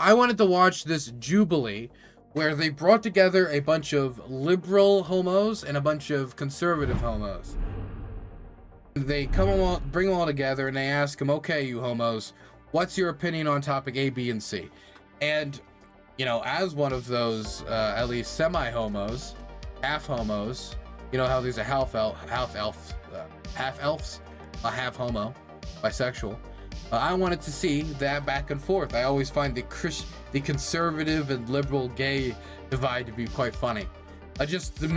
I wanted to watch this Jubilee where they brought together a bunch of liberal homos and a bunch of conservative homos. They bring them all together, and they ask them, okay, you homos, what's your opinion on topic A, B, and C? And, you know, as one of those, at least semi-homos, half-homos, you know how there's a half-elves, a half-homo, bisexual. I wanted to see that back and forth. I always find the conservative and liberal gay divide to be quite funny. Just the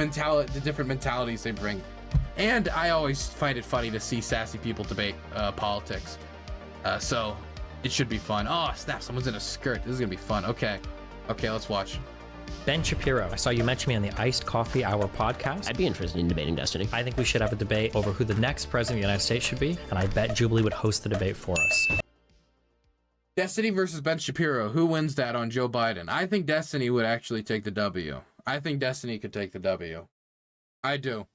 different mentalities they bring. And I always find it funny to see sassy people debate politics. So it should be fun. Oh, snap, someone's in a skirt. This is gonna be fun. Okay, let's watch. Ben Shapiro, I saw you mention me on the Iced Coffee Hour podcast. I'd be interested in debating Destiny. I think we should have a debate over who the next president of the United States should be, and I bet Jubilee would host the debate for us. Destiny versus Ben Shapiro. Who wins that on Joe Biden? I think Destiny would actually take the W. I think Destiny could take the W. I do.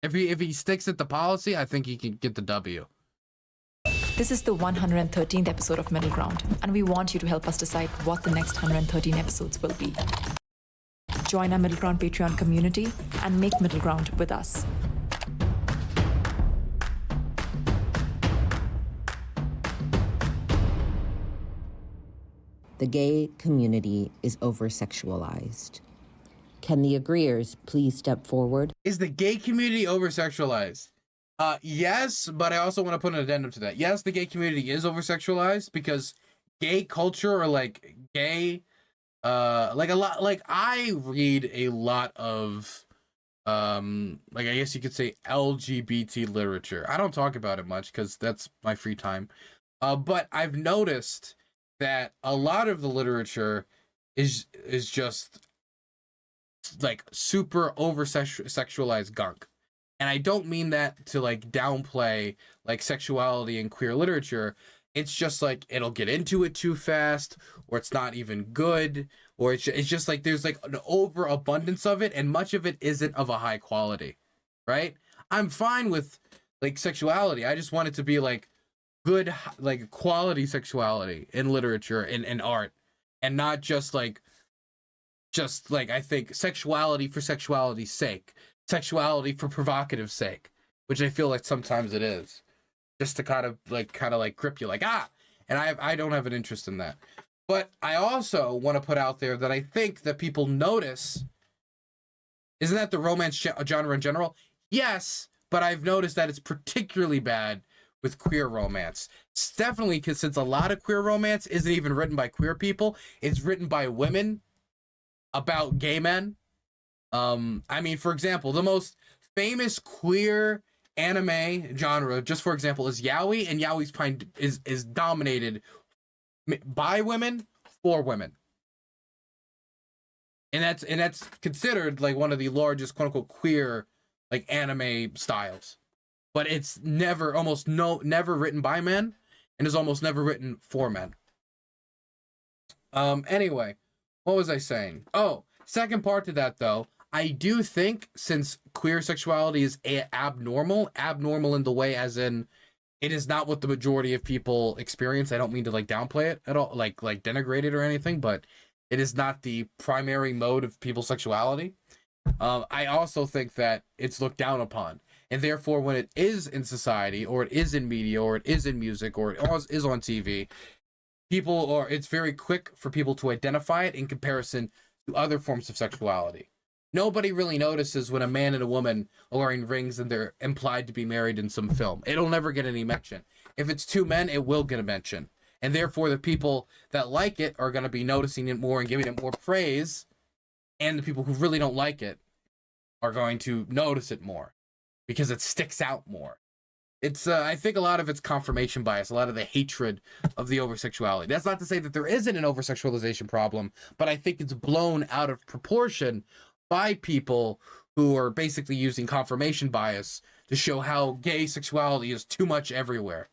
If he sticks at the policy, I think he can get the W. This is the 113th episode of Middle Ground, and we want you to help us decide what the next 113 episodes will be. Join our Middle Ground Patreon community and make Middle Ground with us. The gay community is over-sexualized. Can the agreeers please step forward? Is the gay community over-sexualized? Yes, but I also want to put an addendum to that. Yes, the gay community is over-sexualized because gay culture or like gay, like a lot, like I read a lot of, like I guess you could say LGBT literature. I don't talk about it much because that's my free time. But I've noticed that a lot of the literature is just like super over sexualized gunk. And I don't mean that to like downplay like sexuality in queer literature. It's just like it'll get into it too fast, or it's not even good, or it's just like there's like an overabundance of it, and much of it isn't of a high quality, right? I'm fine with like sexuality. I just want it to be like good, like quality sexuality in literature and art, and not just like I think sexuality for sexuality's sake, sexuality for provocative sake, which I feel like sometimes it is, just to kind of like grip you like, and I don't have an interest in that. But I also want to put out there that I think that people notice, isn't that the romance genre in general? Yes, but I've noticed that it's particularly bad with queer romance. It's definitely because since a lot of queer romance isn't even written by queer people, it's written by women about gay men. I mean, for example, the most famous queer anime genre, just for example, is yaoi, and yaoi's is dominated by women for women, and that's considered like one of the largest quote unquote queer like anime styles. But it's never written by men, and is almost never written for men. Anyway, what was I saying? Oh, second part to that though. I do think since queer sexuality is abnormal in the way as in it is not what the majority of people experience. I don't mean to like downplay it at all, like denigrate it or anything, but it is not the primary mode of people's sexuality. I also think that it's looked down upon. And therefore, when it is in society, or it is in media, or it is in music, or it is on TV, it's very quick for people to identify it in comparison to other forms of sexuality. Nobody really notices when a man and a woman are wearing rings and they're implied to be married in some film. It'll never get any mention. If it's two men, it will get a mention. And therefore, the people that like it are going to be noticing it more and giving it more praise. And the people who really don't like it are going to notice it more because it sticks out more. It's, I think a lot of it's confirmation bias, a lot of the hatred of the oversexuality. That's not to say that there isn't an oversexualization problem, but I think it's blown out of proportion by people who are basically using confirmation bias to show how gay sexuality is too much everywhere.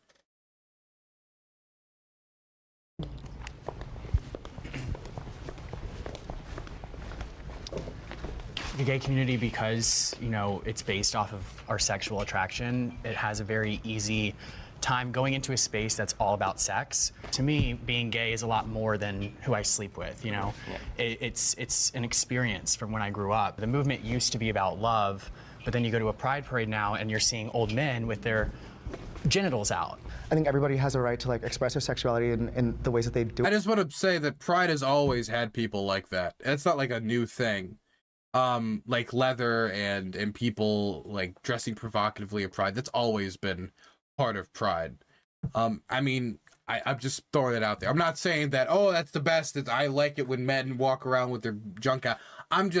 The gay community, because, you know, it's based off of our sexual attraction, it has a very easy time going into a space that's all about sex. To me, being gay is a lot more than who I sleep with, you know? It's an experience from when I grew up. The movement used to be about love, but then you go to a pride parade now and you're seeing old men with their genitals out. I think everybody has a right to like express their sexuality in the ways that they do. I just want to say that Pride has always had people like that. It's not like a new thing. Like leather and people like dressing provocatively at Pride. That's always been part of Pride. I mean, I'm just throwing it out there. I'm not saying that, oh, that's the best. I like it when men walk around with their junk out. I'm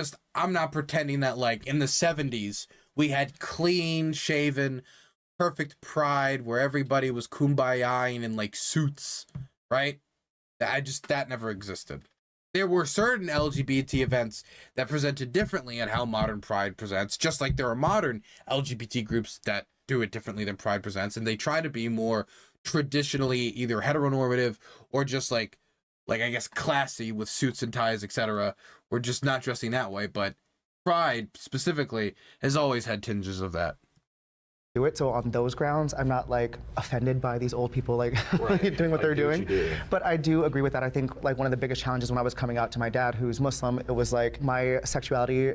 not pretending that like in the 70s we had clean shaven, perfect Pride where everybody was kumbaya-ing in like suits, right? That never existed. There were certain LGBT events that presented differently at how modern Pride presents, just like there are modern LGBT groups that do it differently than Pride presents, and they try to be more traditionally either heteronormative or just like I guess classy with suits and ties, etc. Or just not dressing that way. But Pride specifically has always had tinges of that. Do it. So on those grounds, I'm not like offended by these old people like doing what they're doing. But I do agree with that. I think like one of the biggest challenges when I was coming out to my dad, who's Muslim, it was like my sexuality,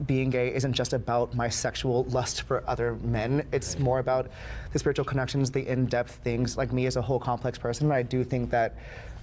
being gay, isn't just about my sexual lust for other men. It's more about the spiritual connections, the in-depth things. Like me as a whole complex person, and I do think that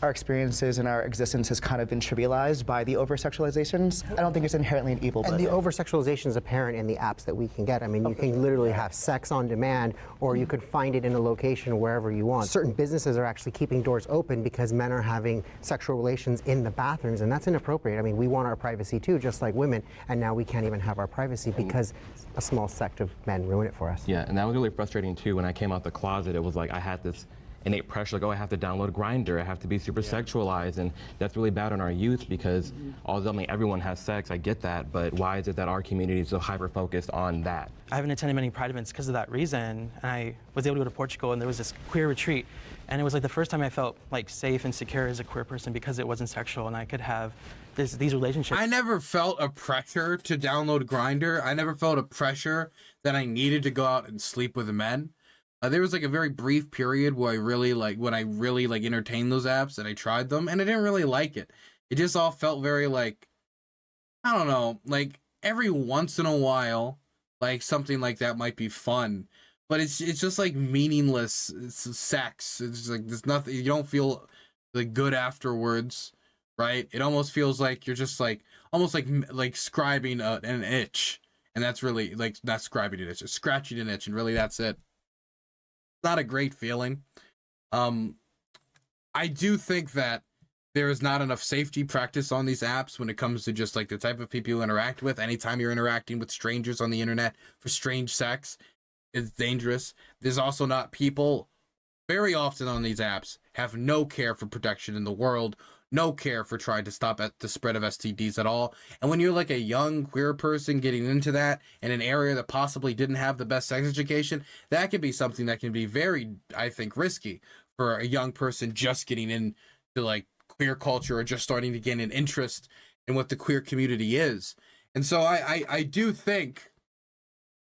our experiences and our existence has kind of been trivialized by the over-sexualizations. I don't think it's inherently an evil. And the over-sexualization is apparent in the apps that we can get. I mean, you can literally have sex on demand, or you could find it in a location wherever you want. Certain businesses are actually keeping doors open because men are having sexual relations in the bathrooms, and that's inappropriate. I mean, we want our privacy too, just like women, and now we can't even have our privacy because a small sect of men ruin it for us. Yeah, and that was really frustrating too. When I came out the closet, it was like I had this innate pressure, like, oh, I have to download Grindr, I have to be super sexualized, and that's really bad on our youth because although everyone has sex, I get that, but why is it that our community is so hyper-focused on that? I haven't attended many Pride events because of that reason, and I was able to go to Portugal, and there was this queer retreat, and it was like the first time I felt like safe and secure as a queer person because it wasn't sexual, and I could have these relationships. I never felt a pressure to download Grindr. I never felt a pressure that I needed to go out and sleep with men. There was like a very brief period where I really entertained those apps and I tried them and I didn't really like it. It just all felt very like, I don't know, like every once in a while, like something like that might be fun, but it's just like meaningless. It's sex. It's just like there's nothing. You don't feel like good afterwards, right? It almost feels like you're just like almost like scribing an itch, and that's really like not scribing an itch, it's scratching an itch, and really that's it. Not a great feeling. I do think that there is not enough safety practice on these apps when it comes to just like the type of people you interact with. Anytime you're interacting with strangers on the internet for strange sex, it's dangerous. There's also not people very often on these apps have no care for protection in the world, no care for trying to stop at the spread of STDs at all. And when you're like a young queer person getting into that in an area that possibly didn't have the best sex education, that can be something that can be very, I think, risky for a young person just getting into like queer culture or just starting to gain an interest in what the queer community is. And so I do think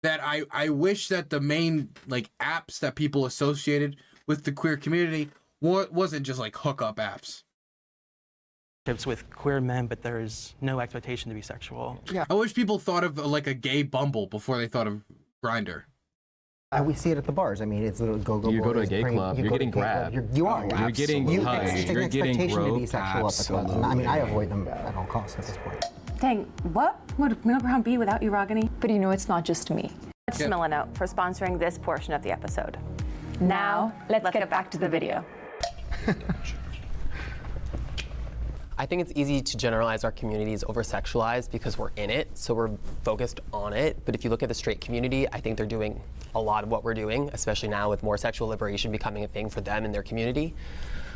that I wish that the main like apps that people associated with the queer community wasn't just like hookup apps. With queer men, but there's no expectation to be sexual. Yeah. I wish people thought of like a gay Bumble before they thought of Grindr. We see it at the bars. I mean, it's a go-go. You go to a gay club, you're getting grabbed. You are. You're getting touched. It's an You're getting expectation to be groped. sexual at the clubs. I mean, I avoid them at all costs at this point. Dang, what would Middle Ground be without you, Ragini? But you know, it's not just me. Thanks to Milano for sponsoring this portion of the episode. Now, let's get back to the video. I think it's easy to generalize our community as over-sexualized because we're in it, so we're focused on it. But if you look at the straight community, I think they're doing a lot of what we're doing, especially now with more sexual liberation becoming a thing for them and their community.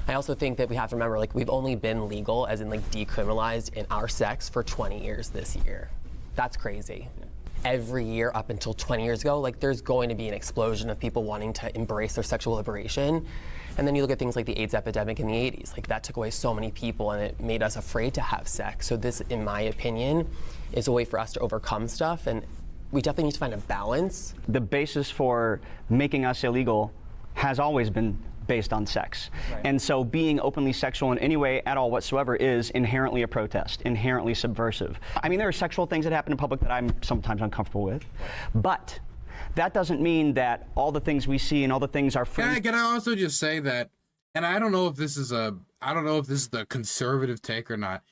I also think that we have to remember, like, we've only been legal, as in like decriminalized in our sex for 20 years this year. That's crazy. Every year up until 20 years ago, like, there's going to be an explosion of people wanting to embrace their sexual liberation. And then you look at things like the AIDS epidemic in the 80s, like that took away so many people and it made us afraid to have sex. So this, in my opinion, is a way for us to overcome stuff, and we definitely need to find a balance. The basis for making us illegal has always been based on sex. And so being openly sexual in any way at all whatsoever is inherently a protest, inherently subversive. I mean, there are sexual things that happen in public that I'm sometimes uncomfortable with, but that doesn't mean that all the things we see and all the things our friends... Can I also just say that, and I don't know if this is the conservative take or not,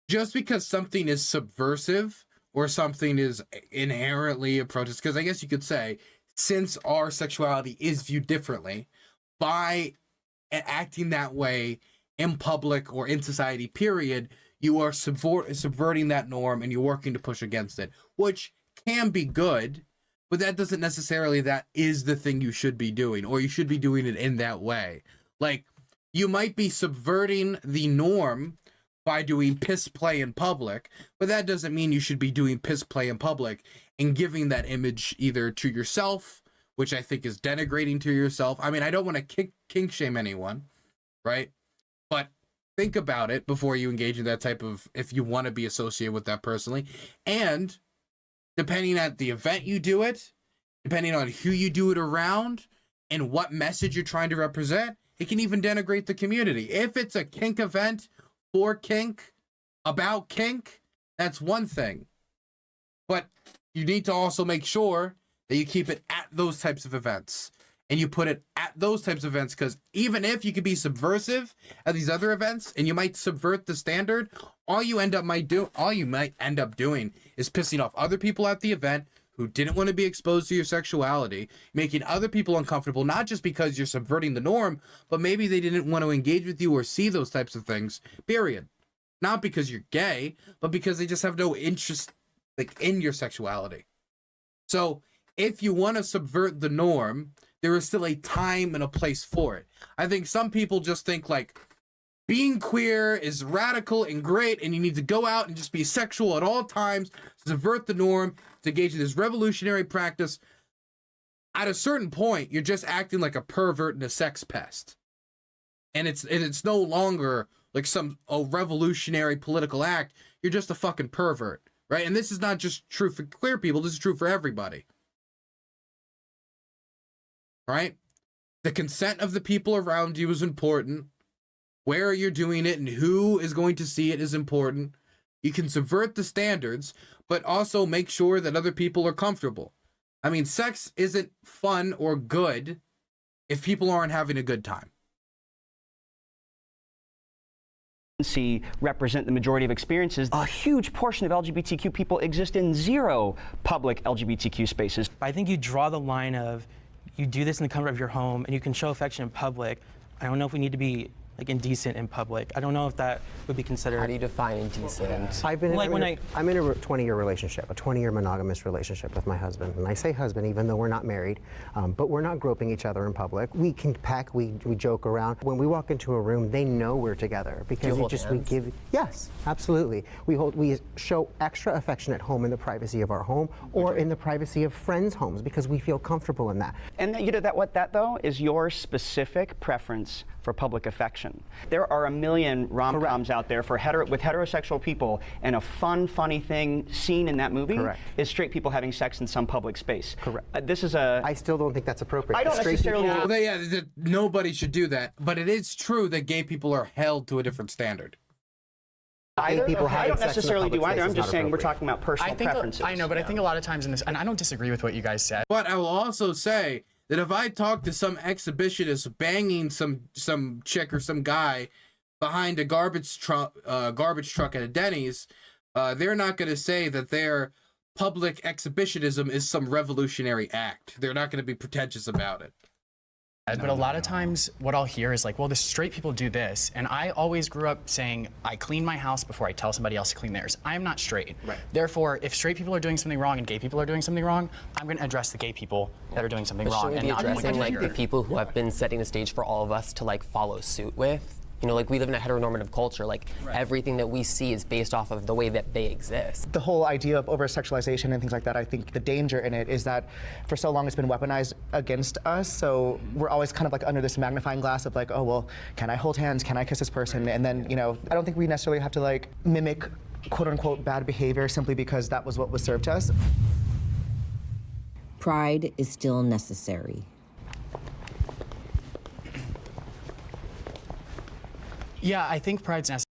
just because something is subversive or something is inherently a protest, because I guess you could say, since our sexuality is viewed differently, by acting that way in public or in society, period, you are subverting that norm and you're working to push against it, which can be good, but that doesn't necessarily that is the thing you should be doing, or you should be doing it in that way. Like, you might be subverting the norm by doing piss play in public, but that doesn't mean you should be doing piss play in public and giving that image either to yourself, which I think is denigrating to yourself. I mean, I don't want to kink shame anyone, right? But think about it before you engage in that type of, if you want to be associated with that personally. And depending on the event you do it, depending on who you do it around, and what message you're trying to represent, it can even denigrate the community. If it's a kink event for kink, about kink, that's one thing. But you need to also make sure that you keep it at those types of events, and you put it at those types of events, because even if you could be subversive at these other events and you might subvert the standard, all you might end up doing is pissing off other people at the event who didn't want to be exposed to your sexuality, making other people uncomfortable, not just because you're subverting the norm, but maybe they didn't want to engage with you or see those types of things, period. Not because you're gay, but because they just have no interest in your sexuality. So if you want to subvert the norm, there is still a time and a place for it. I think some people just think like being queer is radical and great, and you need to go out and just be sexual at all times, subvert the norm, to engage in this revolutionary practice. At a certain point, you're just acting like a pervert and a sex pest. And it's no longer like a revolutionary political act. You're just a fucking pervert, right? And this is not just true for queer people, this is true for everybody. Right? The consent of the people around you is important. Where you're doing it and who is going to see it is important. You can subvert the standards, but also make sure that other people are comfortable. I mean, sex isn't fun or good if people aren't having a good time. Represent the majority of experiences. A huge portion of LGBTQ people exist in zero public LGBTQ spaces. I think you draw the line of, you do this in the comfort of your home and you can show affection in public. I don't know if we need to be like indecent in public. I don't know if that would be considered. How do you define indecent? I'm in a 20-year relationship, a 20-year monogamous relationship with my husband. And I say husband even though we're not married, but we're not groping each other in public. We can peck, we joke around. When we walk into a room, they know we're together because we give. Yes, absolutely. We show extra affection at home in the privacy of our home or in the privacy of friends' homes because we feel comfortable in that. And you know what that though is your specific preference for public affection. There are a million rom-coms out there for with heterosexual people, and a funny thing seen in that movie is straight people having sex in some public space. Correct. I still don't think that's appropriate. I don't necessarily. Nobody should do that, but it is true that gay people are held to a different standard. I don't necessarily do either. I'm just saying we're talking about personal preferences. I know, but I think a lot of times in this, and I don't disagree with what you guys said. But I will also say that if I talk to some exhibitionist banging some chick or some guy behind a garbage truck at a Denny's, they're not going to say that their public exhibitionism is some revolutionary act. They're not going to be pretentious about it. But a lot of times what I'll hear is like, well, the straight people do this. And I always grew up saying, I clean my house before I tell somebody else to clean theirs. I'm not straight. Right. Therefore, if straight people are doing something wrong and gay people are doing something wrong, I'm going to address the gay people that are doing something wrong. And not addressing like the people who have been setting the stage for all of us to like follow suit with. You know, like we live in a heteronormative culture, like everything that we see is based off of the way that they exist. The whole idea of over-sexualization and things like that, I think the danger in it is that for so long it's been weaponized against us, so we're always kind of like under this magnifying glass of like, oh, well, can I hold hands, can I kiss this person? And then, you know, I don't think we necessarily have to like mimic quote-unquote bad behavior simply because that was what was served to us. Pride is still necessary. Yeah, I think Pride's necessary.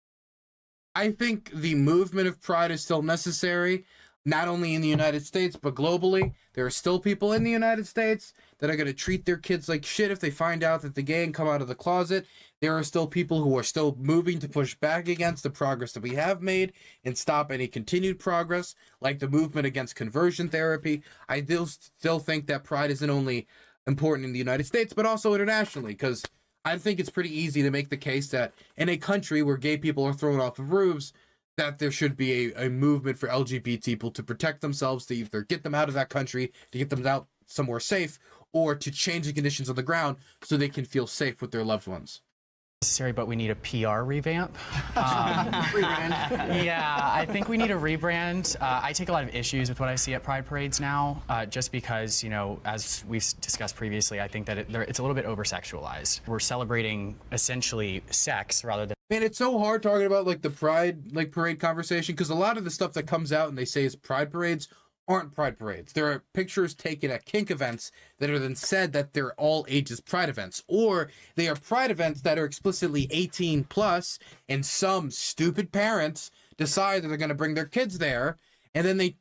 I think the movement of Pride is still necessary, not only in the United States, but globally. There are still people in the United States that are going to treat their kids like shit if they find out that they're gay and come out of the closet. There are still people who are still moving to push back against the progress that we have made and stop any continued progress, like the movement against conversion therapy. I still think that Pride isn't only important in the United States, but also internationally, because I think it's pretty easy to make the case that in a country where gay people are thrown off of roofs, that there should be a movement for LGBT people to protect themselves, to either get them out of that country, to get them out somewhere safe, or to change the conditions on the ground so they can feel safe with their loved ones. Necessary, but we need a PR revamp. Yeah, I think we need a rebrand. I take a lot of issues with what I see at Pride parades now, just because, you know, as we've discussed previously, I think that it's a little bit over-sexualized. We're celebrating essentially sex rather than. Man, it's so hard talking about like the Pride parade conversation, because a lot of the stuff that comes out and they say is Pride parades aren't Pride parades. There are pictures taken at kink events that are then said that they're all ages Pride events, or they are Pride events that are explicitly 18 plus, and some stupid parents decide that they're going to bring their kids there, and then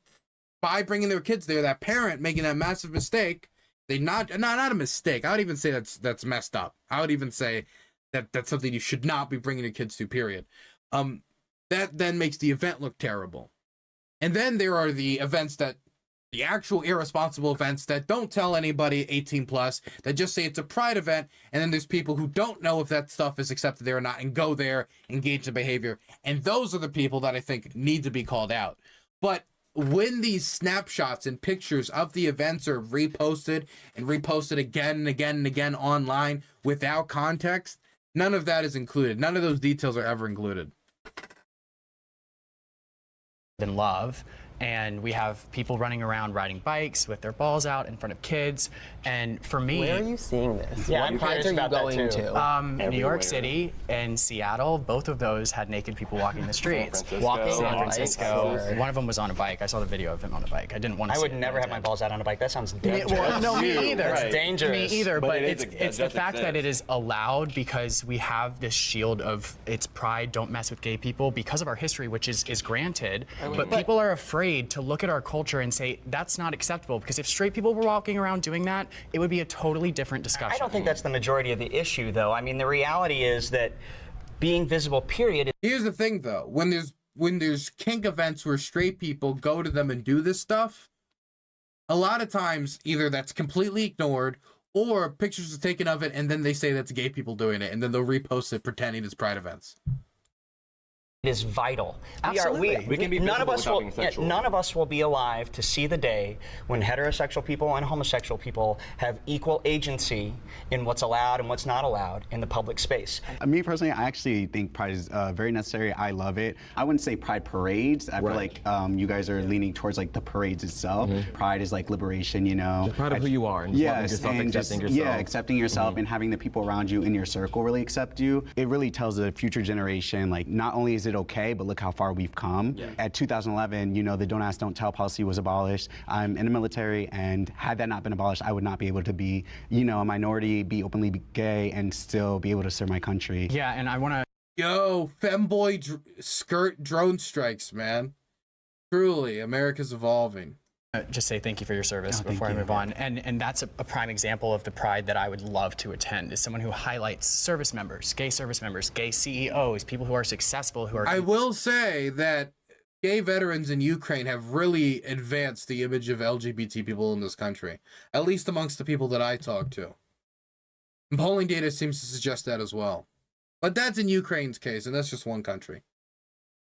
by bringing their kids there, that parent making that massive mistake, not a mistake. I would even say that's messed up. I would even say that that's something you should not be bringing your kids to, period. That then makes the event look terrible. And then there are the events the actual irresponsible events that don't tell anybody 18 plus, that just say it's a Pride event, and then there's people who don't know if that stuff is accepted there or not and go there, engage in behavior, and those are the people that I think need to be called out. But when these snapshots and pictures of the events are reposted and reposted again and again and again online without context, none of that is included. None of those details are ever included. Than love, and we have people running around riding bikes with their balls out in front of kids, and for me, Where are you seeing this? Yeah, what prides are you going to? New York City and Seattle, both of those had naked people walking the streets. San Francisco. One of them was on a bike. I saw the video of him on a bike. I didn't want to. I would never have my balls out on a bike. That sounds dangerous. Well, no, me either. It's dangerous. Me either. But it's the fact that it is allowed because we have this shield of it's pride. Don't mess with gay people because of our history, which is granted. But people are afraid to look at our culture and say that's not acceptable, because if straight people were walking around doing that, it would be a totally different discussion. I don't think that's the majority of the issue, though. I mean, the reality is that being visible, period. Here's the thing, though. When there's kink events where straight people go to them and do this stuff, a lot of times either that's completely ignored or pictures are taken of it and then they say that's gay people doing it, and then they'll repost it pretending it's Pride events. It is vital. Absolutely. We can be none of us without will. being sexual. None of us will be alive to see the day when heterosexual people and homosexual people have equal agency in what's allowed and what's not allowed in the public space. Me personally, I actually think Pride is very necessary. I love it. I wouldn't say Pride parades. I feel like you guys are leaning towards like the parades itself. Pride is like liberation, you know. Just proud of who you are and just loving yourself, accepting yourself. Yeah, accepting yourself and having the people around you in your circle really accept you. It really tells the future generation, like, not only is it okay, but look how far we've come. At 2011, you know, the Don't Ask, Don't Tell policy was abolished. I'm in the military, and had that not been abolished, I would not be able to be, you know, a minority, be openly gay, and still be able to serve my country. Yeah, and I want to. Yo, femboy skirt drone strikes, man. Truly, America's evolving. Just say thank you for your service before I move on. And that's a prime example of the Pride that I would love to attend, is someone who highlights service members, gay CEOs, people who are successful, who are. I will say that gay veterans in Ukraine have really advanced the image of LGBT people in this country, at least amongst the people that I talk to. And polling data seems to suggest that as well. But that's in Ukraine's case, and that's just one country.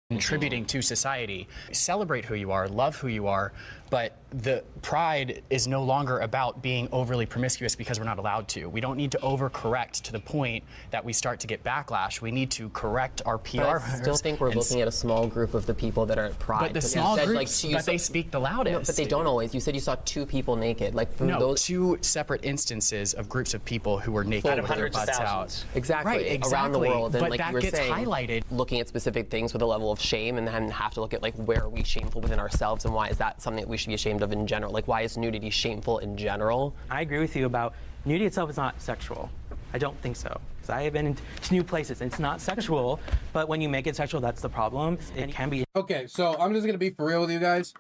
Contributing to society. Celebrate who you are, love who you are, but the Pride is no longer about being overly promiscuous because we're not allowed to. We don't need to overcorrect to the point that we start to get backlash. We need to correct our PR. But I still think we're looking at a small group of the people that are at Pride. But the small groups, but they speak the loudest. No, but they don't always. You said you saw 2 people naked. Like from those 2 separate instances of groups of people who were naked with their butts out. Exactly. Right, exactly. Around the world. And but like that you were gets saying, highlighted. Looking at specific things with a level of shame, and then have to look at like where are we shameful within ourselves, and why is that something that we should be ashamed of in general? Like, why is nudity shameful in general? I agree with you about nudity itself is not sexual. I don't think so. places. I have been to new places. It's not sexual, but when you make it sexual, that's the problem. It can be. Okay, so I'm just gonna be for real with you guys.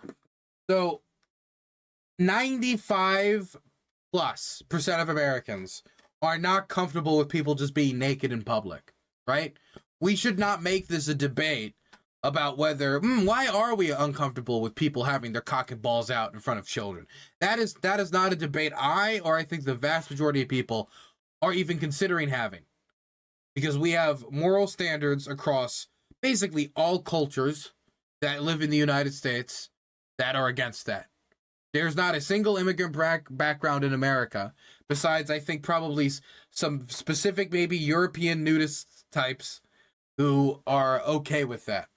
So 95+% of Americans are not comfortable with people just being naked in public, right? We should not make this a debate about whether, why are we uncomfortable with people having their cock and balls out in front of children? That is not a debate I think the vast majority of people are even considering having. Because we have moral standards across basically all cultures that live in the United States that are against that. There's not a single immigrant background in America, besides I think probably some specific maybe European nudist types who are okay with that.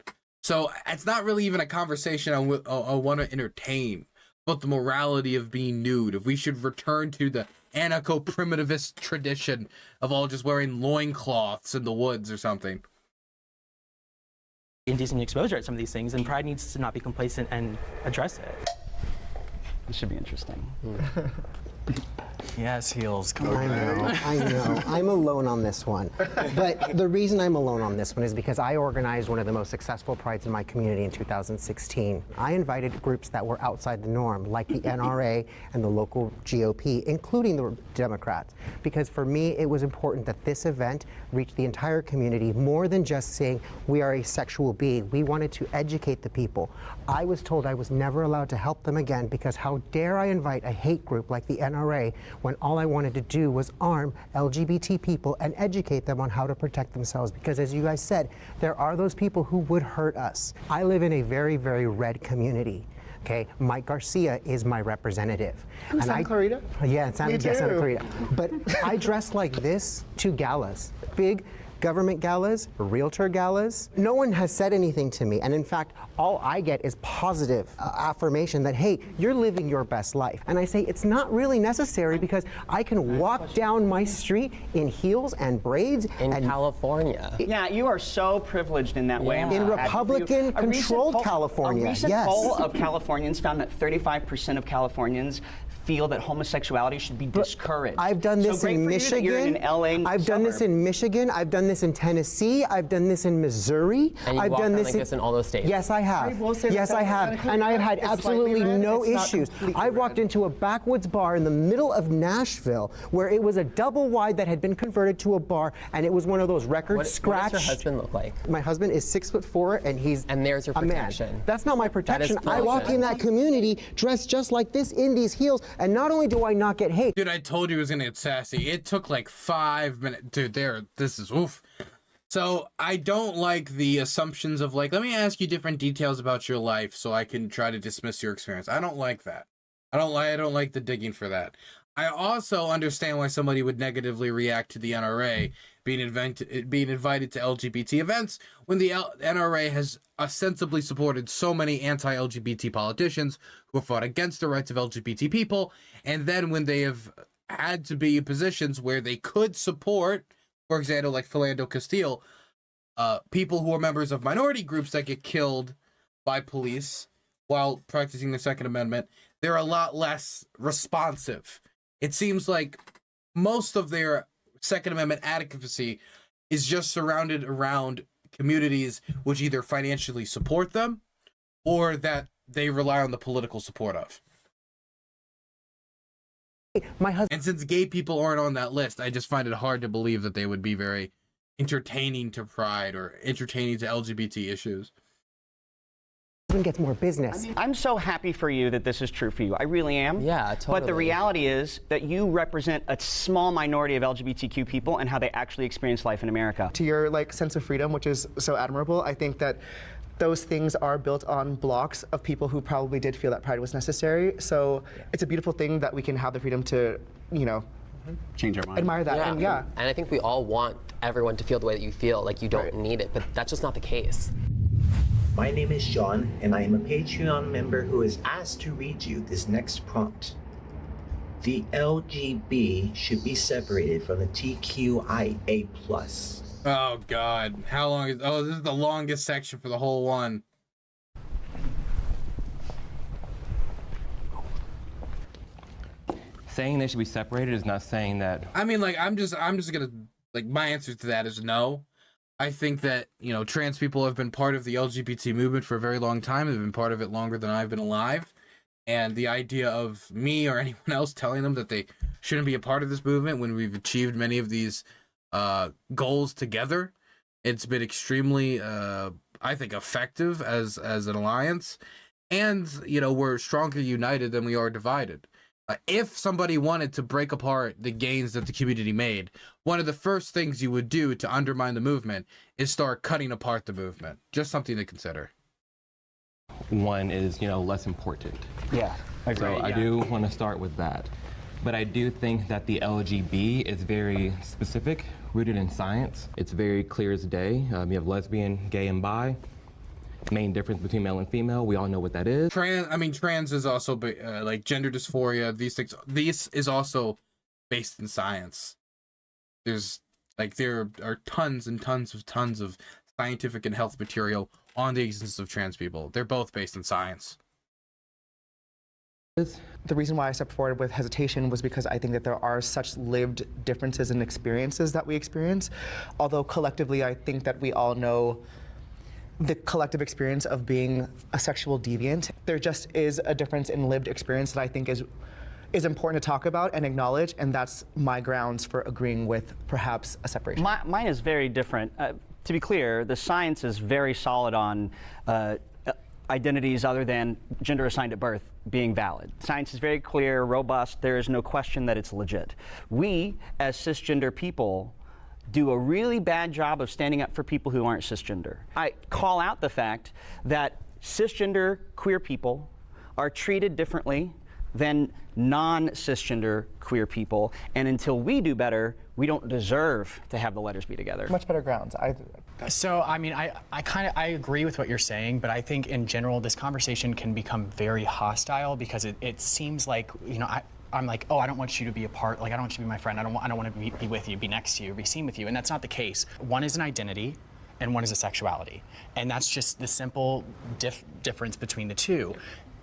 So it's not really even a conversation I want to entertain about the morality of being nude. If we should return to the anarcho-primitivist tradition of all just wearing loincloths in the woods or something. Indecent exposure at some of these things, and Pride needs to not be complacent and address it. This should be interesting. Yes, heels. Come on. I know. I'm alone on this one. But the reason I'm alone on this one is because I organized one of the most successful prides in my community in 2016. I invited groups that were outside the norm, like the NRA and the local GOP, including the Democrats. Because for me, it was important that this event reach the entire community more than just saying we are a sexual being. We wanted to educate the people. I was told I was never allowed to help them again because how dare I invite a hate group like the NRA when all I wanted to do was arm LGBT people and educate them on how to protect themselves. Because as you guys said, there are those people who would hurt us. I live in a very, very red community. Okay, Mike Garcia is my representative. In Santa Clarita? Yeah, in Santa Clarita. But I dress like this to galas, big government galas, realtor galas. No one has said anything to me, and in fact, all I get is positive affirmation that, hey, you're living your best life. And I say it's not really necessary because I can walk down my street in heels and braids. In California. Yeah, you are so privileged in that way. Yeah. In Republican-controlled California, A recent yes. poll of Californians found that 35% of Californians feel that homosexuality should be discouraged. I've done this so in Michigan. You're in an LA I've done this in Michigan. I've done this in Tennessee. I've done this in Missouri. And you I've walk done around this like this in all those states. Yes, I have. I will say Yes, that I have. Santa And I have had Clarita is absolutely slightly red. no It's not issues. completely I walked red. into a backwoods bar in the middle of Nashville where it was a double wide that had been converted to a bar, and it was one of those record scratch. What does your husband look like? My husband is 6'4", and he's And there's your a protection. man. That's not my protection. I bullshit. walk in that community dressed just like this in these heels, and not only do I not get hate. Dude, I told you it was gonna get sassy. It took like 5 minutes. Dude, this is oof. So I don't like the assumptions of like, let me ask you different details about your life so I can try to dismiss your experience. I don't like that. I don't like the digging for that. I also understand why somebody would negatively react to the NRA being invited to LGBT events when the NRA has ostensibly supported so many anti-LGBT politicians who have fought against the rights of LGBT people, and then when they have had to be in positions where they could support, for example, like Philando Castile, people who are members of minority groups that get killed by police while practicing the Second Amendment, they're a lot less responsive. It seems like most of their Second Amendment advocacy is just surrounded around communities which either financially support them or that they rely on the political support of. My husband. And since gay people aren't on that list, I just find it hard to believe that they would be very entertaining to Pride or entertaining to LGBT issues. Gets more business. I'm so happy for you that this is true for you. I really am. Yeah, totally. But the reality is that you represent a small minority of LGBTQ people and how they actually experience life in America. To your sense of freedom, which is so admirable, I think that those things are built on blocks of people who probably did feel that Pride was necessary. So it's a beautiful thing that we can have the freedom to, change our mind. admire that. And And I think we all want everyone to feel the way that you feel, like you don't need it, but that's just not the case. My name is John, and I am a Patreon member who is asked to read you this next prompt. The LGB should be separated from the TQIA+. Oh God, how long is? Oh, this is the longest section for the whole one. Saying they should be separated is not saying that. I mean, like, I'm just gonna like my answer to that is no. I think that, you know, trans people have been part of the LGBT movement for a very long time. They've been part of it longer than I've been alive. And the idea of me or anyone else telling them that they shouldn't be a part of this movement when we've achieved many of these goals together, it's been extremely, I think, effective as an alliance. And, you know, we're stronger united than we are divided. If somebody wanted to break apart the gains that the community made, one of the first things you would do to undermine the movement is start cutting apart the movement. Just something to consider. One is, you know, less important. Yeah, I So agree. I do want to start with that. But I do think that the LGB is very specific, rooted in science. It's very clear as day. You have lesbian, gay, and bi. Main difference between male and female, we all know what that is. Trans is also like gender dysphoria. These things. This is also based in science. There are tons and tons of scientific and health material on the existence of trans people. They're both based in science. The reason why I stepped forward with hesitation was because I think that there are such lived differences and experiences that we experience. Although collectively, I think that we all know the collective experience of being a sexual deviant. There just is a difference in lived experience that I think is important to talk about and acknowledge, and that's my grounds for agreeing with perhaps a separation. Mine is very different. To be clear, the science is very solid on identities other than gender assigned at birth being valid. Science is very clear, robust. There is no question that it's legit. We, as cisgender people, do a really bad job of standing up for people who aren't cisgender. I call out the fact that cisgender queer people are treated differently than non-cisgender queer people, and until we do better, we don't deserve to have the letters be together. Much better grounds. So, I mean, I agree with what you're saying, but I think in general this conversation can become very hostile because it seems like, you know, I'm like, oh, I don't want you to be a part, like I don't want you to be my friend, I don't want to be with you, be next to you, be seen with you, and that's not the case. One is an identity, and one is a sexuality, and that's just the simple difference between the two.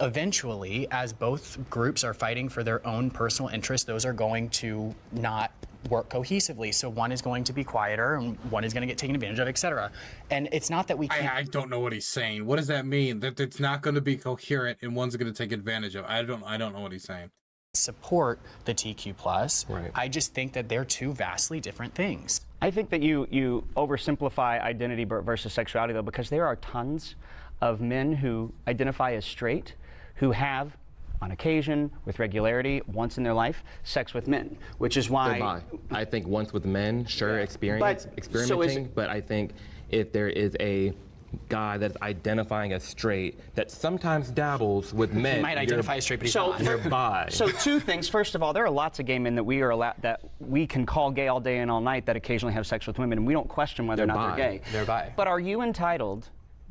Eventually, as both groups are fighting for their own personal interests, those are going to not work cohesively. So one is going to be quieter, and one is going to get taken advantage of, etc. And it's not that we can't... I don't know what he's saying. What does that mean? That it's not going to be coherent and one's going to take advantage of? I don't know what he's saying. Support the TQ+. Right. I just think that they're two vastly different things. I think that you oversimplify identity versus sexuality, though, because there are tons of men who identify as straight who have, on occasion, with regularity, once in their life, sex with men, which is why... I think once with men, sure, experimenting, but I think if there is a guy that's identifying as straight that sometimes dabbles with men, he might identify as straight, but he's not. You're bi. So two things. First of all, there are lots of gay men that we can call gay all day and all night that occasionally have sex with women, and we don't question whether or not they're gay. They're bi. But are you entitled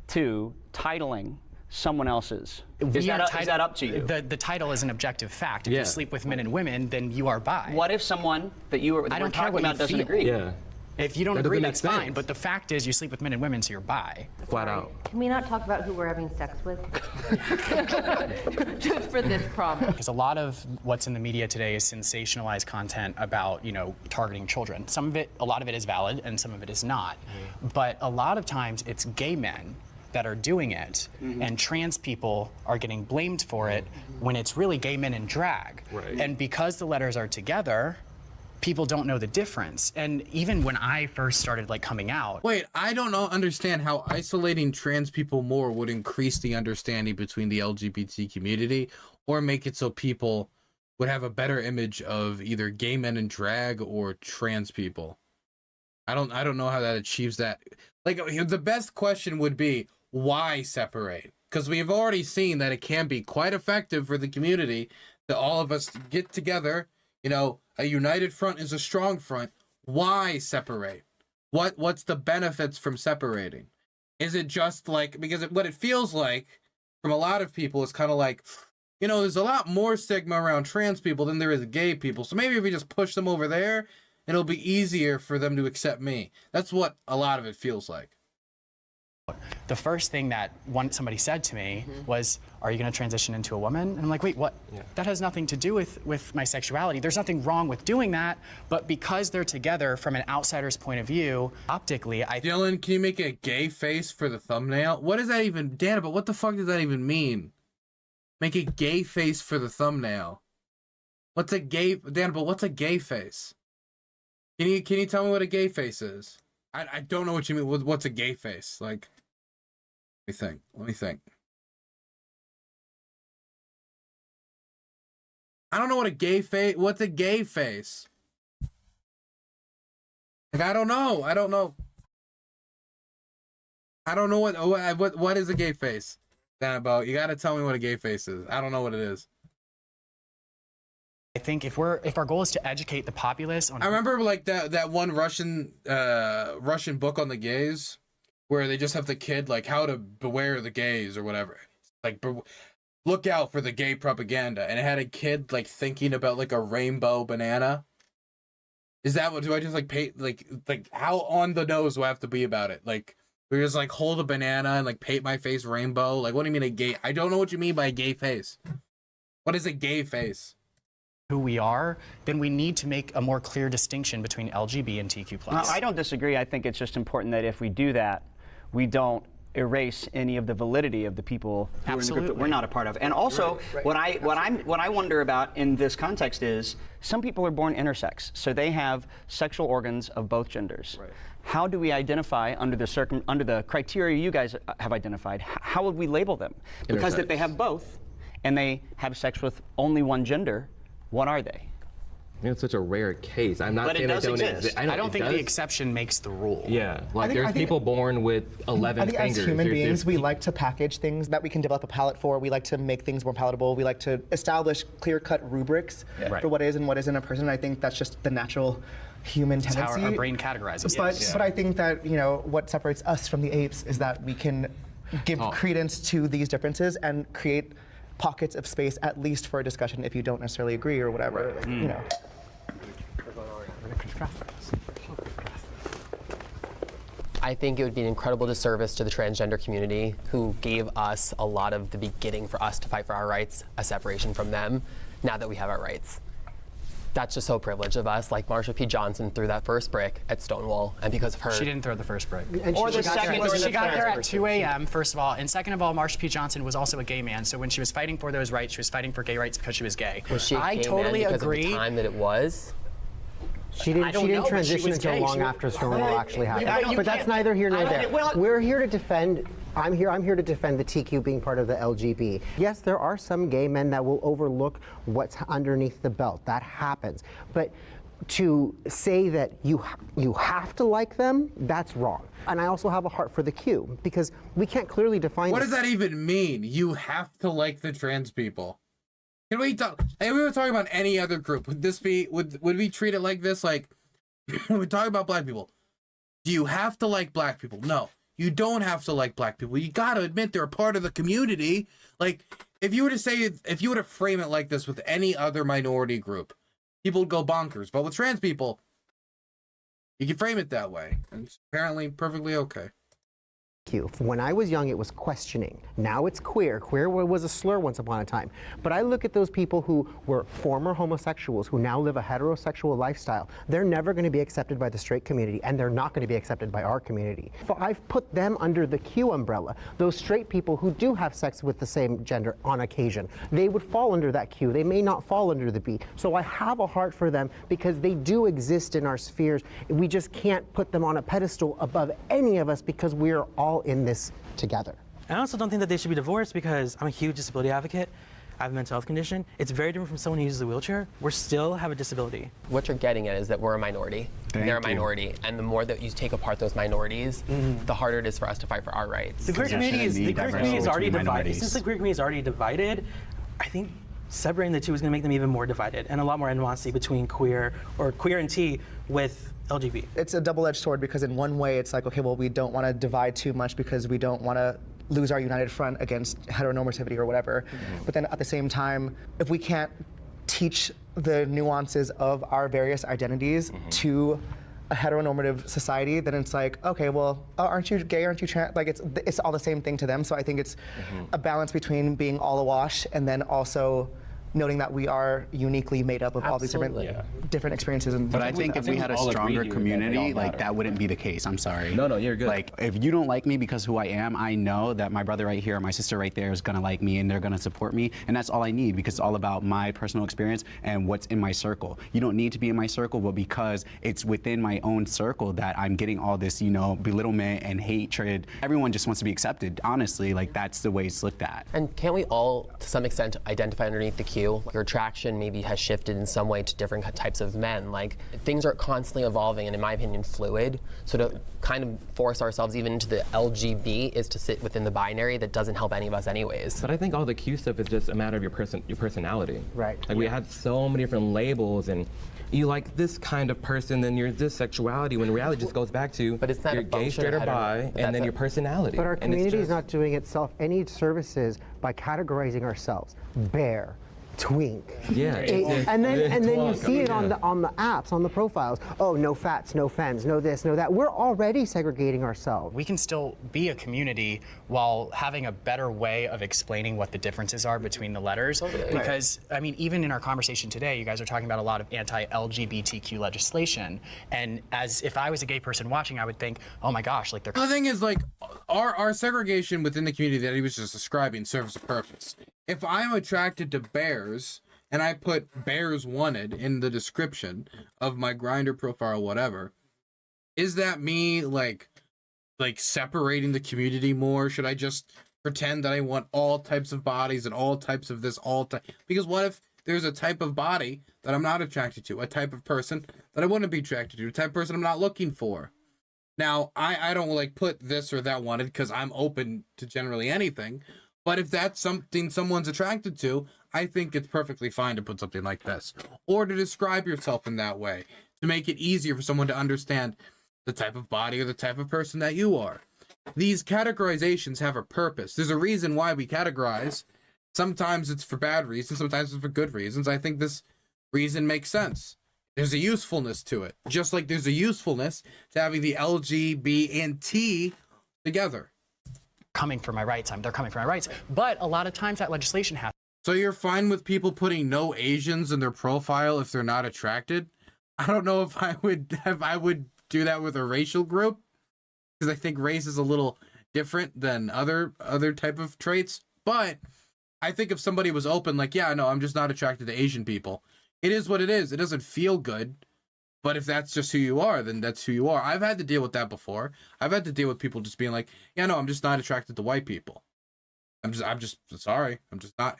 to titling someone else's? Is that up to you? The title is an objective fact. If you sleep with men and women, then you are bi. What if someone that you were talking about doesn't agree? Yeah. If you don't agree, that's fine. But the fact is, you sleep with men and women, so you're bi. Flat out. Can we not talk about who we're having sex with? Just for this problem. Because a lot of what's in the media today is sensationalized content about, you know, targeting children. A lot of it is valid, and some of it is not. But a lot of times, it's gay men that are doing it, and trans people are getting blamed for it when it's really gay men in drag. Right. And because the letters are together, people don't know the difference. And even when I first started coming out... Wait, I don't understand how isolating trans people more would increase the understanding between the LGBT community or make it so people would have a better image of either gay men in drag or trans people. I don't know how that achieves that. The best question would be, why separate? Because we've already seen that it can be quite effective for the community that all of us get together. You know, a united front is a strong front. Why separate? What's the benefits from separating? Is it just because what it feels like from a lot of people is kind of like, you know, there's a lot more stigma around trans people than there is gay people. So maybe if we just push them over there, it'll be easier for them to accept me. That's what a lot of it feels like. the first thing that somebody said to me was, "Are you going to transition into a woman?" And I'm like, "Wait, what? That has nothing to do with my sexuality. There's nothing wrong with doing that, but because they're together from an outsider's point of view, optically, Dylan, can you make a gay face for the thumbnail? What does that even, Dan? But what the fuck does that even mean? Make a gay face for the thumbnail. What's a gay, Dan? But what's a gay face? Can you tell me what a gay face is? I don't know what you mean. What's a gay face? Like, let me think. I don't know what a gay face. What's a gay face? Like, I don't know. I don't know what is a gay face. Then about, you gotta tell me what a gay face is. I don't know what it is. I think if our goal is to educate the populace on, I remember like that one Russian book on the gays, where they just have the kid like how to beware the gays or whatever. Like, look out for the gay propaganda, and it had a kid like thinking about like a rainbow banana. Is that what, do I just like paint like how on the nose do I have to be about it? Like, we just like hold a banana and like paint my face rainbow? Like, what do you mean a gay? I don't know what you mean by a gay face. What is a gay face? who we are, then we need to make a more clear distinction between LGB and TQ+. No, I don't disagree. I think it's just important that if we do that, we don't erase any of the validity of the people who are in the group that we're not a part of. And also, what I wonder about in this context is some people are born intersex, so they have sexual organs of both genders. Right. How do we identify under the criteria you guys have identified? How would we label them? Because if they have both and they have sex with only one gender, what are they? It's such a rare case. I'm not saying they don't exist. I don't think the exception makes the rule. Yeah, like there's people born with 11 fingers. I think as human beings, we like to package things that we can develop a palate for. We like to make things more palatable. We like to establish clear-cut rubrics for what is and what isn't a person. And I think that's just the natural human tendency. That's how our brain categorizes. But I think that, you know, what separates us from the apes is that we can give credence to these differences and create pockets of space, at least for a discussion, if you don't necessarily agree or whatever. Like, you know. I think it would be an incredible disservice to the transgender community who gave us a lot of the beginning for us to fight for our rights, a separation from them, now that we have our rights. That's just so privileged of us. Like Marsha P. Johnson threw that first brick at Stonewall, and because of her... She didn't throw the first brick. Or the second. She got there at 2 a.m., first of all, and second of all, Marsha P. Johnson was also a gay man, so when she was fighting for those rights, she was fighting for gay rights because she was gay. Was she a gay totally man because agree. of the time that it was? She didn't transition until long after Stonewall actually happened. But that's neither here nor there. We're here to defend. I'm here to defend the TQ being part of the LGB. Yes, there are some gay men that will overlook what's underneath the belt. That happens. But to say that you have to like them, that's wrong. And I also have a heart for the Q because we can't clearly define. What does that even mean? You have to like the trans people. Can we talk? Hey, we were talking about any other group. Would this be? Would we treat it like this? Like when we talk about black people, do you have to like black people? No, you don't have to like black people. You got to admit they're a part of the community. Like if you were to frame it like this with any other minority group, people would go bonkers. But with trans people, you can frame it that way, and it's apparently perfectly okay. When I was young, it was questioning. Now it's queer. Queer was a slur once upon a time. But I look at those people who were former homosexuals who now live a heterosexual lifestyle. They're never going to be accepted by the straight community, and they're not going to be accepted by our community. So I've put them under the Q umbrella. Those straight people who do have sex with the same gender on occasion, they would fall under that Q. They may not fall under the B. So I have a heart for them because they do exist in our spheres. We just can't put them on a pedestal above any of us because we're all in this together. I also don't think that they should be divorced because I'm a huge disability advocate. I have a mental health condition. It's very different from someone who uses a wheelchair. We still have a disability. What you're getting at is that we're a minority. They're a minority. And the more that you take apart those minorities, the harder it is for us to fight for our rights. The queer community is already divided. Since the queer community is already divided, I think separating the two is going to make them even more divided and a lot more animosity between queer and T with LGBT. It's a double-edged sword because in one way it's like, okay, well, we don't want to divide too much because we don't want to lose our united front against heteronormativity or whatever. But then at the same time, if we can't teach the nuances of our various identities to a heteronormative society, then it's like, okay, well, aren't you gay? Aren't you trans? Like it's all the same thing to them. So I think it's a balance between being all awash and then also noting that we are uniquely made up of all these different experiences. And but I think if we had a stronger community, like that wouldn't be the case. I'm sorry. No, you're good. Like if you don't like me because who I am, I know that my brother right here or my sister right there is gonna like me and they're gonna support me, and that's all I need because it's all about my personal experience and what's in my circle. You don't need to be in my circle, but because it's within my own circle that I'm getting all this, you know, belittlement and hatred. Everyone just wants to be accepted. Honestly, like that's the way it's looked at. And can't we all, to some extent, identify underneath the queue? Your attraction maybe has shifted in some way to different types of men. Like things are constantly evolving and in my opinion fluid. So to kind of force ourselves even into the LGB is to sit within the binary that doesn't help any of us anyways. But I think all the Q stuff is just a matter of your personality. Right. Like we had so many different labels and you like this kind of person, then you're this sexuality, when reality just goes back to you're gay, straight, or bi, and then your personality. But our community is not doing itself any services by categorizing ourselves. Bear, twink. Yeah. And then you see it on the apps, on the profiles. Oh, no fats, no femmes, no this, no that. We're already segregating ourselves. We can still be a community while having a better way of explaining what the differences are between the letters. Because, I mean, even in our conversation today, you guys are talking about a lot of anti-LGBTQ legislation. And as if I was a gay person watching, I would think, oh my gosh, like they're... The thing is, like, our segregation within the community that he was just describing serves a purpose. If I'm attracted to bears and I put bears wanted in the description of my Grindr profile or whatever, is that me like separating the community more? Should I just pretend that I want all types of bodies and all types of this because what if there's a type of body that I'm not attracted to, a type of person that I wouldn't be attracted to, a type of person I'm not looking for? Now, I don't like put this or that wanted because I'm open to generally anything. But if that's something someone's attracted to, I think it's perfectly fine to put something like this. Or to describe yourself in that way, to make it easier for someone to understand the type of body or the type of person that you are. These categorizations have a purpose. There's a reason why we categorize. Sometimes it's for bad reasons, sometimes it's for good reasons. I think this reason makes sense. There's a usefulness to it. Just like there's a usefulness to having the L, G, B, and T together. Coming for my rights, they're coming for my rights. But a lot of times that legislation happens. So you're fine with people putting no Asians in their profile if they're not attracted? I don't know if I would do that with a racial group, because I think race is a little different than other type of traits. But I think if somebody was open, like, yeah, no, I'm just not attracted to Asian people. It is what it is. It doesn't feel good. But if that's just who you are, then that's who you are. I've had to deal with that before. I've had to deal with people just being like, yeah, no, I'm just not attracted to white people. I'm just sorry. I'm just not.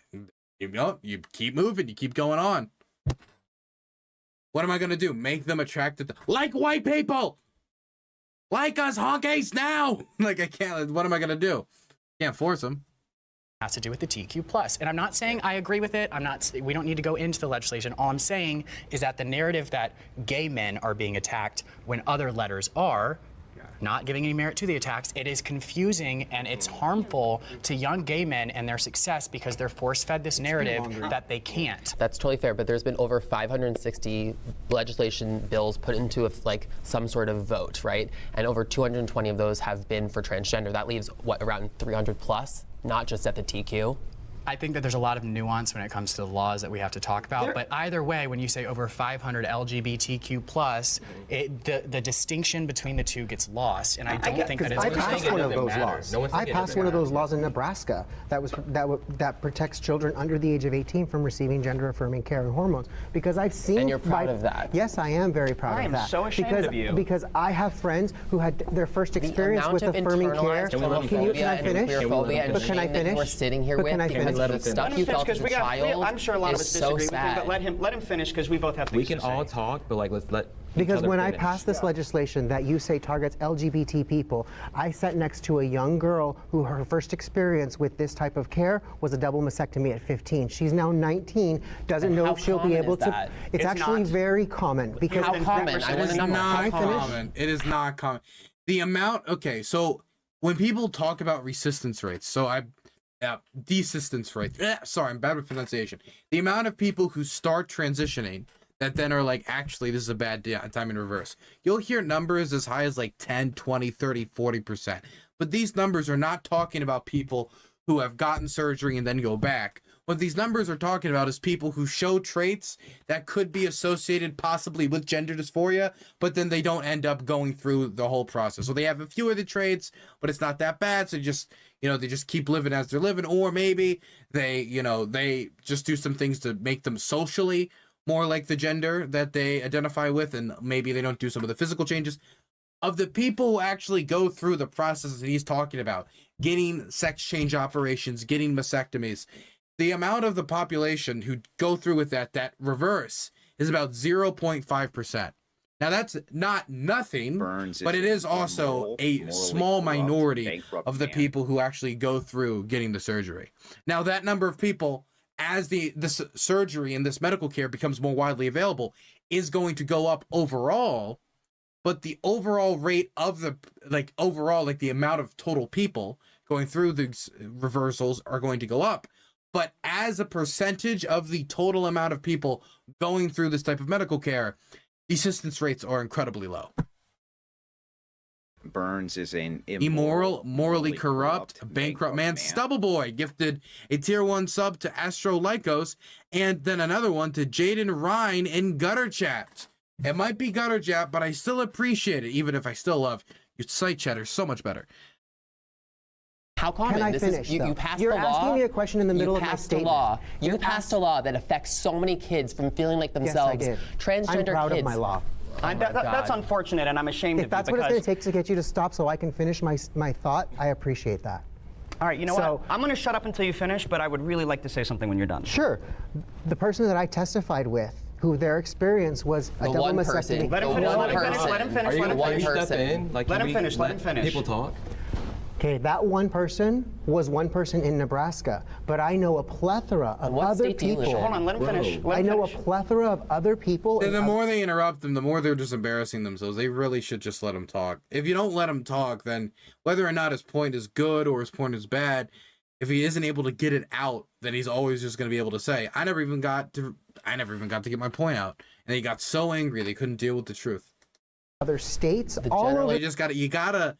You keep moving. You keep going on. What am I going to do? Make them attracted to, like white people? Like us honkies now? Like I can't, what am I going to do? Can't force them. Has to do with the TQ+. And I'm not saying I agree with it. We don't need to go into the legislation. All I'm saying is that the narrative that gay men are being attacked when other letters are, not giving any merit to the attacks, it is confusing and it's harmful to young gay men and their success because they're force-fed this narrative that they can't. That's totally fair, but there's been over 560 legislation bills put into some sort of vote, right? And over 220 of those have been for transgender. That leaves, what, around 300 plus? Not just at the TQ. I think that there's a lot of nuance when it comes to the laws that we have to talk about. But either way, when you say over 500 LGBTQ+, the distinction between the two gets lost, and I don't think that it's. I passed one of those laws. I passed one of those laws in Nebraska that protects children under the age of 18 from receiving gender-affirming care and hormones. Because I've seen. And you're proud of that. Yes, I am very proud of that. I am so ashamed of you. Because I have friends who had their first experience with affirming care. Can I finish? But can I finish? We're sitting here with. The stuff you felt as a child I'm sure a lot of us disagree with him, but let him finish because we both have things to say. We can all talk, but let's let. Because when I passed this legislation that you say targets LGBT people, I sat next to a young girl who her first experience with this type of care was a double mastectomy at 15. She's now 19, doesn't know if she'll be able to. It's actually very common. Because how common? It is not common. It is not common. The amount. Okay, so when people talk about resistance rates, desistance rates. Sorry, I'm bad with pronunciation. The amount of people who start transitioning that then are like, actually, this is a bad time in reverse. You'll hear numbers as high as like 10, 20, 30, 40%. But these numbers are not talking about people who have gotten surgery and then go back. What these numbers are talking about is people who show traits that could be associated possibly with gender dysphoria, but then they don't end up going through the whole process. So they have a few of the traits, but it's not that bad. So they just keep living as they're living, or maybe they just do some things to make them socially more like the gender that they identify with, and maybe they don't do some of the physical changes. Of the people who actually go through the process that he's talking about, getting sex change operations, getting mastectomies, the amount of the population who go through with that reverse is about 0.5%. Now that's not nothing, but it is also a small minority of the people who actually go through getting the surgery. Now that number of people, as this surgery and this medical care becomes more widely available, is going to go up overall, but the overall rate of the amount of total people going through these reversals are going to go up. But as a percentage of the total amount of people going through this type of medical care, the assistance rates are incredibly low. Burns is an immoral, morally corrupt, bankrupt man. Stubbleboy gifted a tier 1 sub to Astro Lycos, and then another one to Jaden Ryan in Gutter Chat. It might be Gutter Chat, but I still appreciate it, even if I still love your site chatter so much better. How common? Can I finish, You passed You're the law. asking me a question in the middle of my statement. You passed a law that affects so many kids from feeling like themselves. Yes, I did. Transgender I'm proud kids. of my law. That's unfortunate, and I'm ashamed of you. If that's what it's going to take to get you to stop so I can finish my thought, I appreciate that. All right, you know what? I'm going to shut up until you finish, but I would really like to say something when you're done. Sure. The person that I testified with, who their experience was a double mastectomy. Let him finish. Let him finish. Let him finish. People talk. Okay, that one person was one person in Nebraska, but I know a plethora of other people. Hold on, let him finish. I know a plethora of other people. And the more they interrupt them, the more they're just embarrassing themselves. They really should just let them talk. If you don't let him talk, then whether or not his point is good or his point is bad, if he isn't able to get it out, then he's always just going to be able to say, I never even got to get my point out. And they got so angry they couldn't deal with the truth. Other states, all over. You gotta,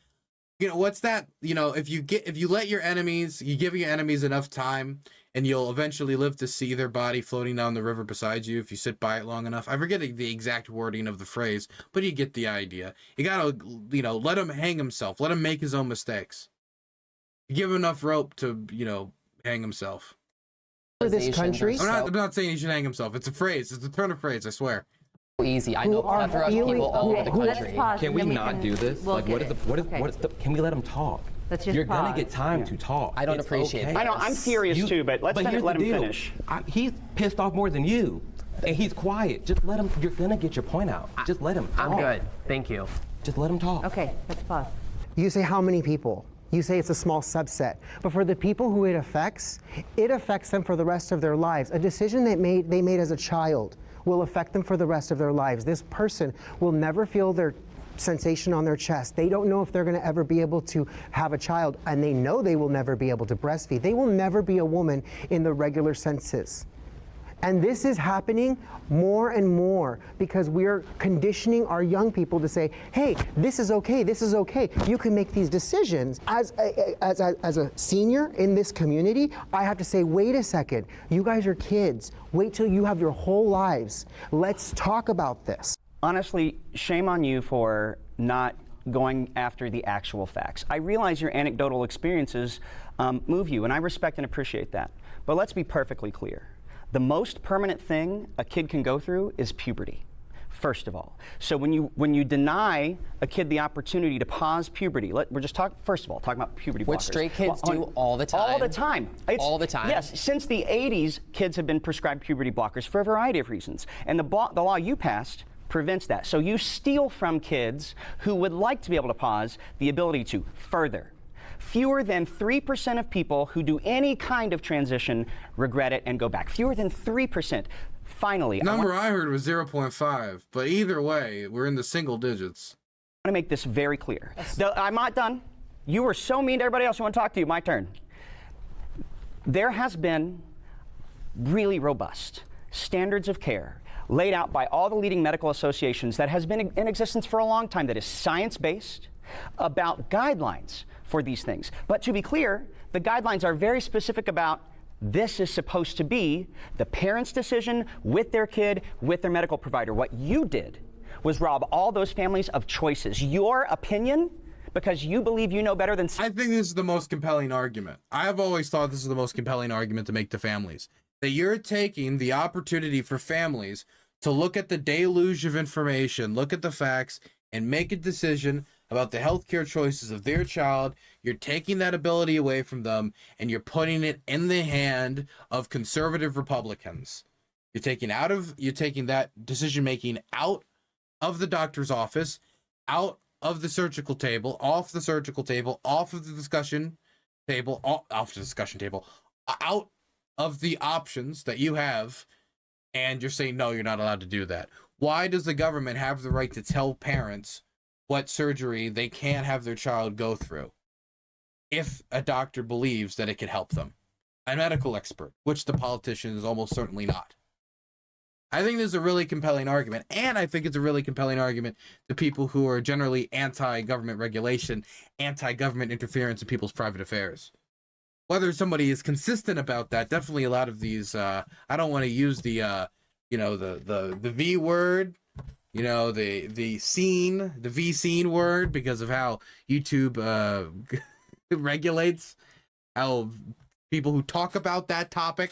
what's that? If you let your enemies, you give your enemies enough time, and you'll eventually live to see their body floating down the river beside you if you sit by it long enough. I forget the exact wording of the phrase, but you get the idea. You gotta, let him hang himself. Let him make his own mistakes. You give him enough rope to, hang himself. For this country, I'm not saying he should hang himself. It's a phrase. It's a turn of phrase. I swear. Easy. I know a plethora of people all over the country. Can we not do this? We'll Like, can we let him talk? Let's just You're pause. gonna get time to talk. I don't It's appreciate okay. that. I know, I'm furious too, but let him finish. He's pissed off more than you. And he's quiet. Just let him, you're gonna get your point out. Just let him talk. I'm good. Thank you. Just let him talk. Okay, let's pause. you say how many people? You say it's a small subset. But for the people who it affects them for the rest of their lives. A decision they made as a child will affect them for the rest of their lives. This person will never feel their sensation on their chest. They don't know if they're going to ever be able to have a child, and they know they will never be able to breastfeed. They will never be a woman in the regular senses. And this is happening more and more because we're conditioning our young people to say, hey, this is okay, this is okay. You can make these decisions. As a senior in this community, I have to say, wait a second, you guys are kids. Wait till you have your whole lives. Let's talk about this. Honestly, shame on you for not going after the actual facts. I realize your anecdotal experiences move you, and I respect and appreciate that. But let's be perfectly clear. The most permanent thing a kid can go through is puberty, first of all. So when you deny a kid the opportunity to pause puberty, we're just talking about puberty blockers. Which straight kids do all the time. All the time. All the time. Yes, since the 80s, kids have been prescribed puberty blockers for a variety of reasons. And the law you passed prevents that. So you steal from kids who would like to be able to pause the ability to further. Fewer than 3% of people who do any kind of transition regret it and go back. Fewer than 3%. Finally, Number I heard was 0.5, but either way, we're in the single digits. I want to make this very clear. I'm not done. You were so mean to everybody else who want to talk to you. My turn. There has been really robust standards of care laid out by all the leading medical associations that has been in existence for a long time, that is science-based, about guidelines for these things. But to be clear, the guidelines are very specific about this is supposed to be the parent's decision with their kid, with their medical provider. What you did was rob all those families of choices. Your opinion, because you believe you know better than... I think this is the most compelling argument. I've always thought this is the most compelling argument to make to families. That you're taking the opportunity for families to look at the deluge of information, look at the facts, and make a decision about the healthcare choices of their child. You're taking that ability away from them, and you're putting it in the hand of conservative Republicans. You're taking that decision making out of the doctor's office, out of the surgical table, off the surgical table, off of the discussion table, off the discussion table, out of the options that you have, and you're saying, no, you're not allowed to do that. Why does the government have the right to tell parents what surgery they can't have their child go through if a doctor believes that it could help them? A medical expert, which the politician is almost certainly not. I think this is a really compelling argument, and I think it's a really compelling argument to people who are generally anti-government regulation, anti-government interference in people's private affairs. Whether somebody is consistent about that, definitely a lot of these, I don't want to use the, the V word, the V scene word, because of how YouTube regulates how people who talk about that topic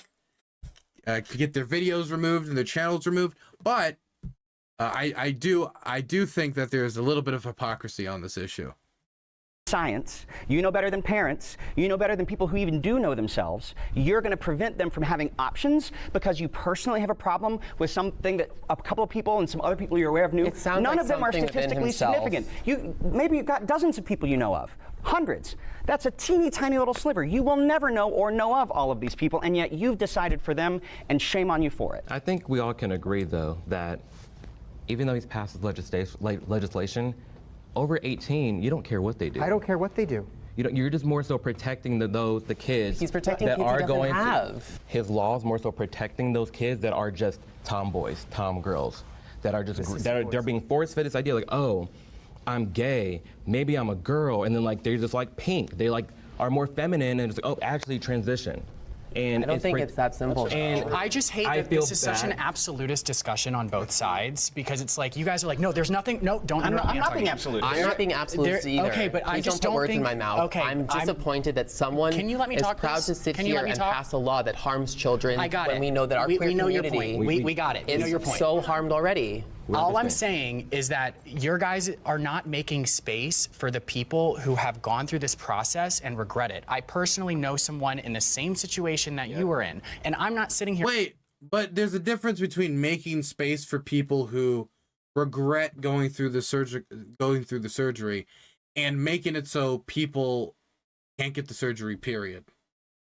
get their videos removed and their channels removed. But I do think that there's a little bit of hypocrisy on this issue. Science, you know better than parents, you know better than people who even do know themselves. You're going to prevent them from having options because you personally have a problem with something that a couple of people and some other people you're aware of knew. None of them are statistically significant. Maybe you've got dozens of people you know of, hundreds. That's a teeny tiny little sliver. You will never know or know of all of these people, and yet you've decided for them, and shame on you for it. I think we all can agree, though, that even though he's passed legislation, over 18, you don't care what they do. I don't care what they do. You're just more so protecting the kids. He's protecting that kids are he doesn't going have. His laws more so protecting those kids that are just tomboys, tomgirls, that are just they're being force-fed this idea like, oh, I'm gay, maybe I'm a girl, and then like they're just like pink. They like are more feminine and it's like, oh, actually transition. And I don't think it's that simple. And I just hate that this is such an absolutist discussion on both sides, because it's like you guys are like, no, there's nothing. No, don't interrupt me. I'm not being absolutist. I'm not being absolutist either. Okay, but I just don't put words think, in my mouth. Okay, I'm disappointed that someone is proud to sit here and pass a law that harms children when we know that our queer community we got it. We know your point. So harmed already. All I'm saying is that your guys are not making space for the people who have gone through this process and regret it. I personally know someone in the same situation that you were in, and I'm not sitting here. Wait, but there's a difference between making space for people who regret going through the surgery, and making it so people can't get the surgery, period.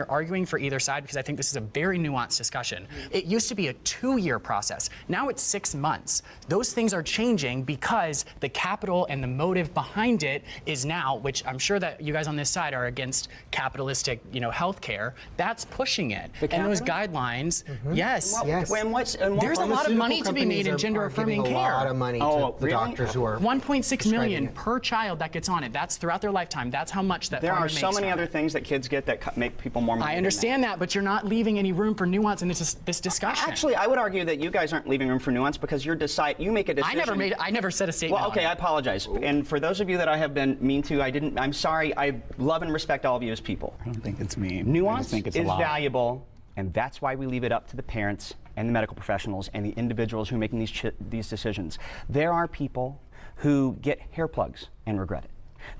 Arguing for either side, because I think this is a very nuanced discussion. It used to be a 2-year process. Now it's 6 months. Those things are changing because the capital and the motive behind it is now, which I'm sure that you guys on this side are against capitalistic, healthcare. That's pushing it. And those guidelines, yes. There's a lot of money to be made in gender-affirming care. A lot of money to the doctors who are 1.6 million per child that gets on it. That's throughout their lifetime. That's how much that there are so many other things that kids get that make people more money. I understand that, but you're not leaving any room for nuance in this discussion. Actually, I would argue that you guys aren't leaving room for nuance because you make a decision. I never said a statement. Well, okay, I apologize. And for those of you that I have been mean to, I'm sorry. I love and respect all of you as people. I don't think it's mean. Nuance think it's is valuable, and that's why we leave it up to the parents and the medical professionals and the individuals who are making these decisions. There are people who get hair plugs and regret it.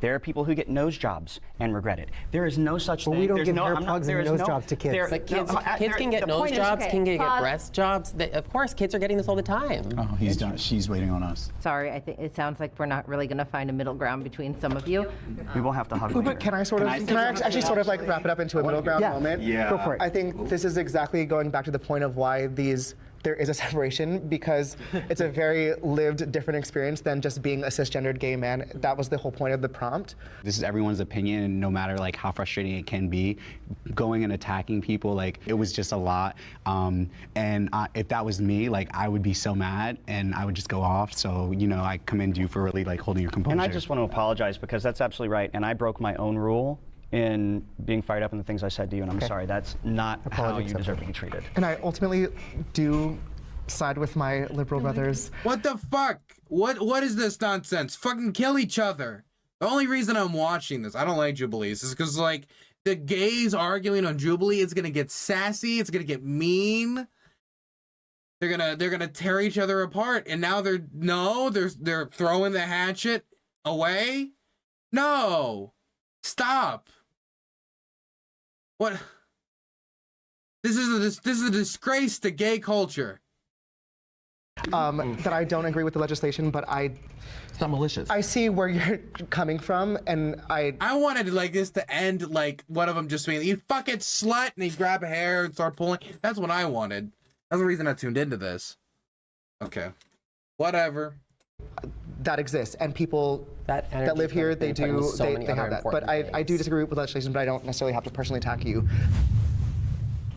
There are people who get nose jobs and regret it. There is no such thing. We don't give hair plugs and nose jobs to kids. Kids can get nose jobs, can get breast jobs. Of course, kids are getting this all the time. Oh, he's done. She's waiting on us. Sorry, I think it sounds like we're not really going to find a middle ground between some of you. We will have to hug later. But can I actually sort of like wrap it up into a middle ground moment? Yeah. Go for it. I think this is exactly going back to the point of why these there is a separation because it's a very lived, different experience than just being a cisgendered gay man. That was the whole point of the prompt. This is everyone's opinion, and no matter like how frustrating it can be, going and attacking people, like it was just a lot. If that was me, like I would be so mad and I would just go off. So, you know, I commend you for really like holding your composure. And I just want to apologize because that's absolutely right. And I broke my own rule in being fired up in the things I said to you, and I'm sorry. That's not how you deserve to be treated. And I ultimately do side with my liberal brothers. What the fuck? What is this nonsense? Fucking kill each other. The only reason I'm watching this, I don't like Jubilees, is because like the gays arguing on Jubilee, it's gonna get sassy, it's gonna get mean. They're gonna tear each other apart, and now they're throwing the hatchet away. No, stop. What? This is a disgrace to gay culture. That I don't agree with the legislation, but it's not malicious. I see where you're coming from, and I wanted like this to end like one of them just being, "You fucking slut," and he grab a hair and start pulling. That's what I wanted. That's the reason I tuned into this. Okay, whatever. That exists, and people that live here, they do, they have that. But I do disagree with legislation, but I don't necessarily have to personally attack you.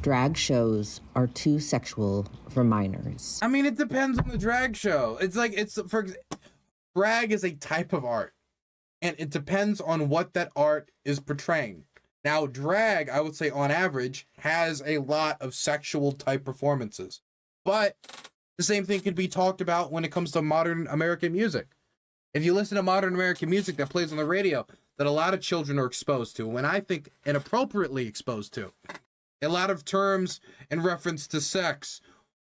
Drag shows are too sexual for minors. I mean, it depends on the drag show. It's like, drag is a type of art, and it depends on what that art is portraying. Now, drag, I would say on average, has a lot of sexual type performances, but the same thing can be talked about when it comes to modern American music. If you listen to modern American music that plays on the radio, that a lot of children are exposed to, and I think inappropriately exposed to, a lot of terms in reference to sex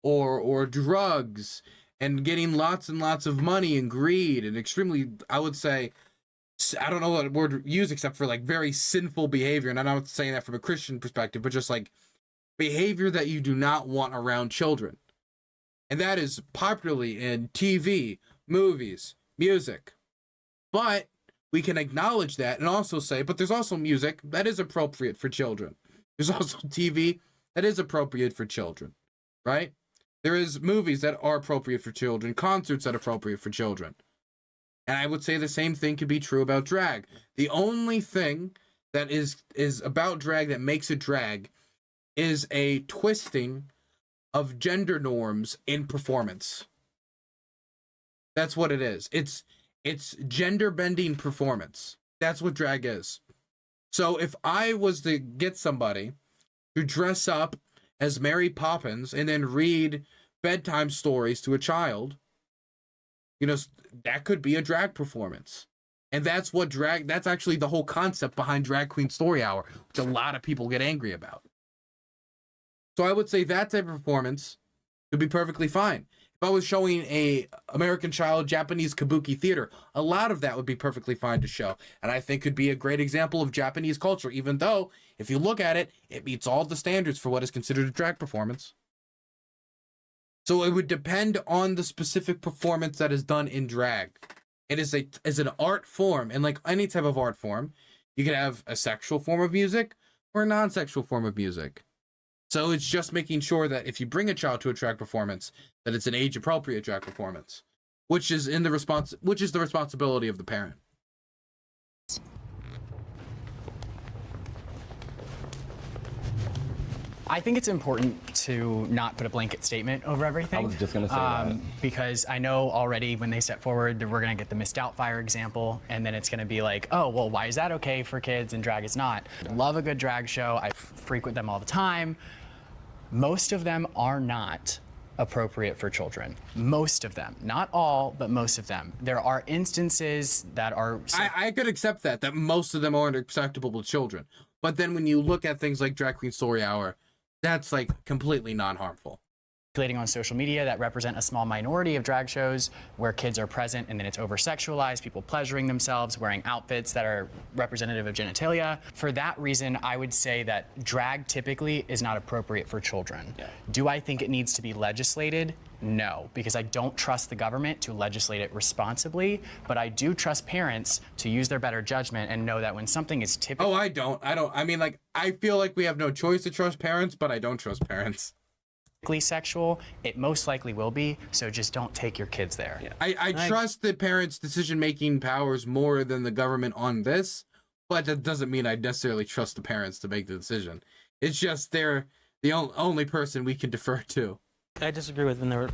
or drugs and getting lots and lots of money and greed and extremely, I would say, I don't know what word to use except for like very sinful behavior. And I'm not saying that from a Christian perspective, but just like behavior that you do not want around children. And that is popularly in TV, movies, music. But we can acknowledge that and also say, but there's also music that is appropriate for children. There's also TV that is appropriate for children, right? There is movies that are appropriate for children, concerts that are appropriate for children. And I would say the same thing could be true about drag. The only thing that is about drag that makes it drag is a twisting of gender norms in performance. That's what it is. It's gender bending performance. That's what drag is. So if I was to get somebody to dress up as Mary Poppins and then read bedtime stories to a child, you know, that could be a drag performance. And that's actually the whole concept behind Drag Queen Story Hour, which a lot of people get angry about. So I would say that type of performance would be perfectly fine. If I was showing a American Child Japanese kabuki theater, a lot of that would be perfectly fine to show. And I think could be a great example of Japanese culture, even though, if you look at it, it meets all the standards for what is considered a drag performance. So it would depend on the specific performance that is done in drag. It is an art form, and like any type of art form, you can have a sexual form of music or a non-sexual form of music. So it's just making sure that if you bring a child to a drag performance, that it's an age-appropriate drag performance, which is the responsibility of the parent. I think it's important to not put a blanket statement over everything. I was just going to say that. Because I know already when they step forward that we're going to get the Miss Doubtfire example, and then it's going to be like, oh, well, why is that okay for kids and drag is not? Love a good drag show. I frequent them all the time. Most of them are not appropriate for children. Most of them. Not all, but most of them. There are instances that are... I could accept that most of them aren't acceptable to children. But then when you look at things like Drag Queen Story Hour, that's like completely non-harmful. On social media that represent a small minority of drag shows where kids are present and then it's over-sexualized, people pleasuring themselves, wearing outfits that are representative of genitalia. For that reason, I would say that drag typically is not appropriate for children. Yeah. Do I think it needs to be legislated? No, because I don't trust the government to legislate it responsibly, but I do trust parents to use their better judgment and know that when something is typical... Oh, I don't. I mean, like, I feel like we have no choice to trust parents, but I don't trust parents. sexual, it most likely will be, so just don't take your kids there. I trust the parents' decision-making powers more than the government on this, but that doesn't mean I necessarily trust the parents to make the decision. It's just they're the only person we can defer to. I disagree with when there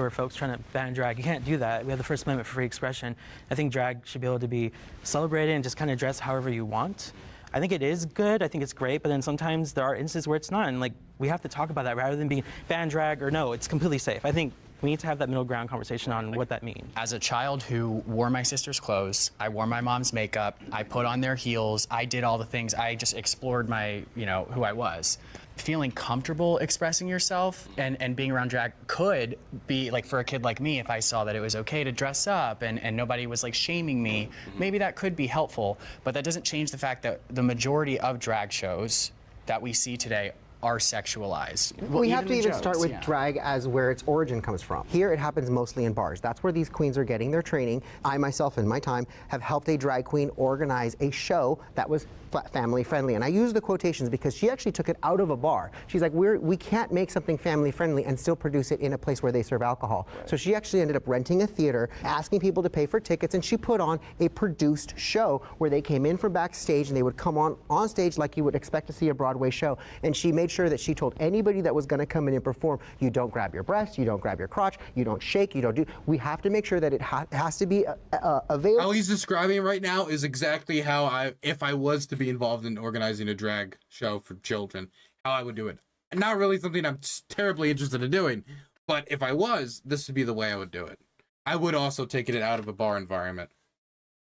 were folks trying to ban drag. You can't do that. We have the First Amendment for free expression. I think drag should be able to be celebrated and just kind of dress however you want. I think it is good. I think it's great, but then sometimes there are instances where it's not, and like we have to talk about that rather than being ban drag or no, it's completely safe. I think we need to have that middle ground conversation on what that means. As a child who wore my sister's clothes, I wore my mom's makeup, I put on their heels, I did all the things, I just explored my, who I was. Feeling comfortable expressing yourself and being around drag could be like for a kid like me, if I saw that it was okay to dress up and nobody was like shaming me, maybe that could be helpful, but that doesn't change the fact that the majority of drag shows that we see today are sexualized. We have to even start with drag as where its origin comes from. Here it happens mostly in bars. That's where these queens are getting their training. I myself, in my time, have helped a drag queen organize a show that was family friendly. And I use the quotations because she actually took it out of a bar. She's like, we can't make something family friendly and still produce it in a place where they serve alcohol. Right. So she actually ended up renting a theater, asking people to pay for tickets, and she put on a produced show where they came in from backstage and they would come on stage like you would expect to see a Broadway show. And she made sure that she told anybody that was going to come in and perform, you don't grab your breast, you don't grab your crotch, you don't shake, you don't do. We have to make sure that it has to be available. How he's describing right now is exactly how if I was to be involved in organizing a drag show for children, how I would do it. Not really something I'm terribly interested in doing, but if I was, this would be the way I would do it. I would also take it out of a bar environment.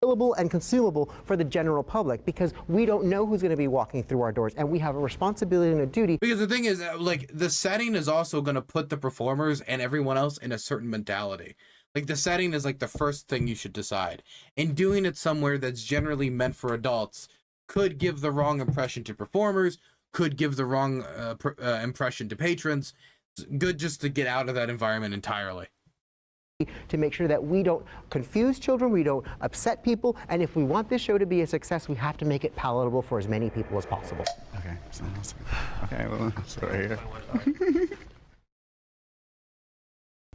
Available and consumable for the general public, because we don't know who's going to be walking through our doors, and we have a responsibility and a duty. Because the thing is, like, the setting is also going to put the performers and everyone else in a certain mentality. Like, the setting is like the first thing you should decide. And doing it somewhere that's generally meant for adults could give the wrong impression to performers, could give the wrong impression to patrons. It's good just to get out of that environment entirely. To make sure that we don't confuse children, we don't upset people, and if we want this show to be a success, we have to make it palatable for as many people as possible. Okay, well, so right here.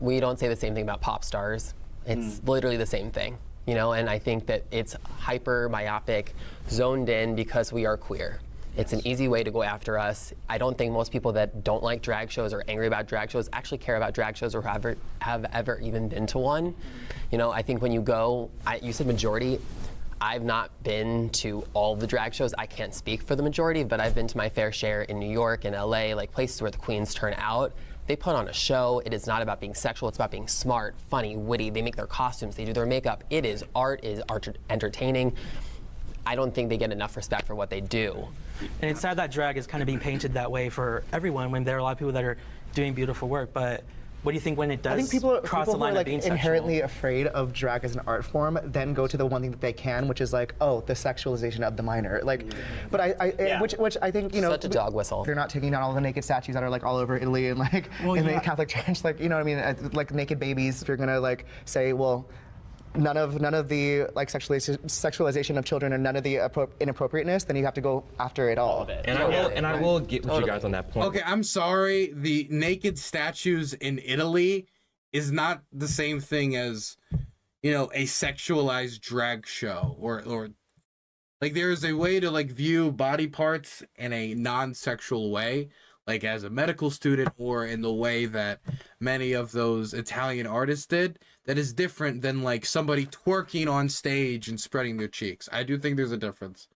We don't say the same thing about pop stars. It's literally the same thing, and I think that it's hyper myopic, zoned in because we are queer. It's an easy way to go after us. I don't think most people that don't like drag shows or angry about drag shows actually care about drag shows or have ever even been to one. I think when you go, you said majority. I've not been to all the drag shows. I can't speak for the majority, but I've been to my fair share in New York and LA, like places where the queens turn out. They put on a show. It is not about being sexual. It's about being smart, funny, witty. They make their costumes. They do their makeup. It is art entertaining. I don't think they get enough respect for what they do. And it's sad that drag is kind of being painted that way for everyone when there are a lot of people that are doing beautiful work. But what do you think when it does I think people cross the who line are of being inherently sexual? afraid of drag as an art form then go to the one thing that they can, which is like, oh, the sexualization of the minor. Like, but which I think, such a dog whistle. They're not taking down all the naked statues that are like all over Italy and like in the Catholic Church, like, you know what I mean, like naked babies. If you're gonna like say, well, none of the like sexualization of children and none of the inappropriateness, then you have to go after it all. And I will get with you guys on that point. Okay, I'm sorry. The naked statues in Italy is not the same thing as, a sexualized drag show or like there is a way to like view body parts in a non-sexual way, like as a medical student or in the way that many of those Italian artists did, that is different than like somebody twerking on stage and spreading their cheeks. I do think there's a difference.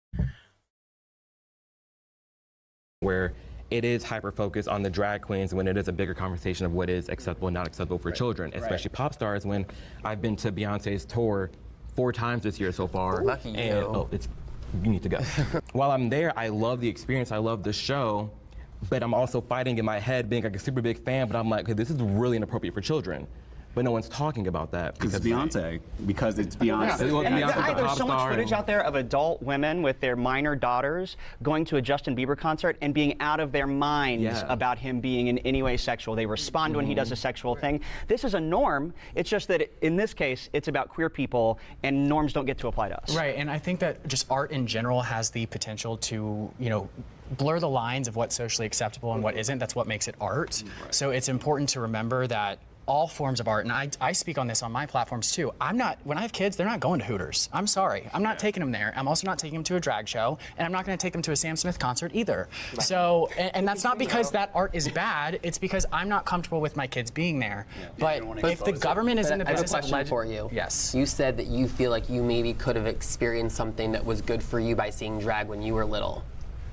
Where it is hyper-focused on the drag queens when it is a bigger conversation of what is acceptable and not acceptable for children, especially pop stars. When I've been to Beyonce's tour 4 times this year so far. Lucky you. And, you need to go. While I'm there, I love the experience, I love the show, but I'm also fighting in my head being like a super big fan, but I'm like, okay, this is really inappropriate for children. but no one's talking about that because it's Beyonce. Because it's Beyonce. Well, And Beyonce's a There's pop so much star footage and- out there of adult women with their minor daughters going to a Justin Bieber concert and being out of their minds about him being in any way sexual. They respond when he does a sexual thing. This is a norm. It's just that in this case, it's about queer people, and norms don't get to apply to us. Right, and I think that just art in general has the potential to, you know, blur the lines of what's socially acceptable and what isn't. That's what makes it art. So it's important to remember that all forms of art, and I speak on this on my platforms too. When I have kids, they're not going to Hooters. I'm sorry. I'm not taking them there. I'm also not taking them to a drag show, and I'm not going to take them to a Sam Smith concert either. So, and that's not because that art is bad, it's because I'm not comfortable with my kids being there. But if the government is in the business I have a question for you. Yes. You said that you feel like you maybe could have experienced something that was good for you by seeing drag when you were little.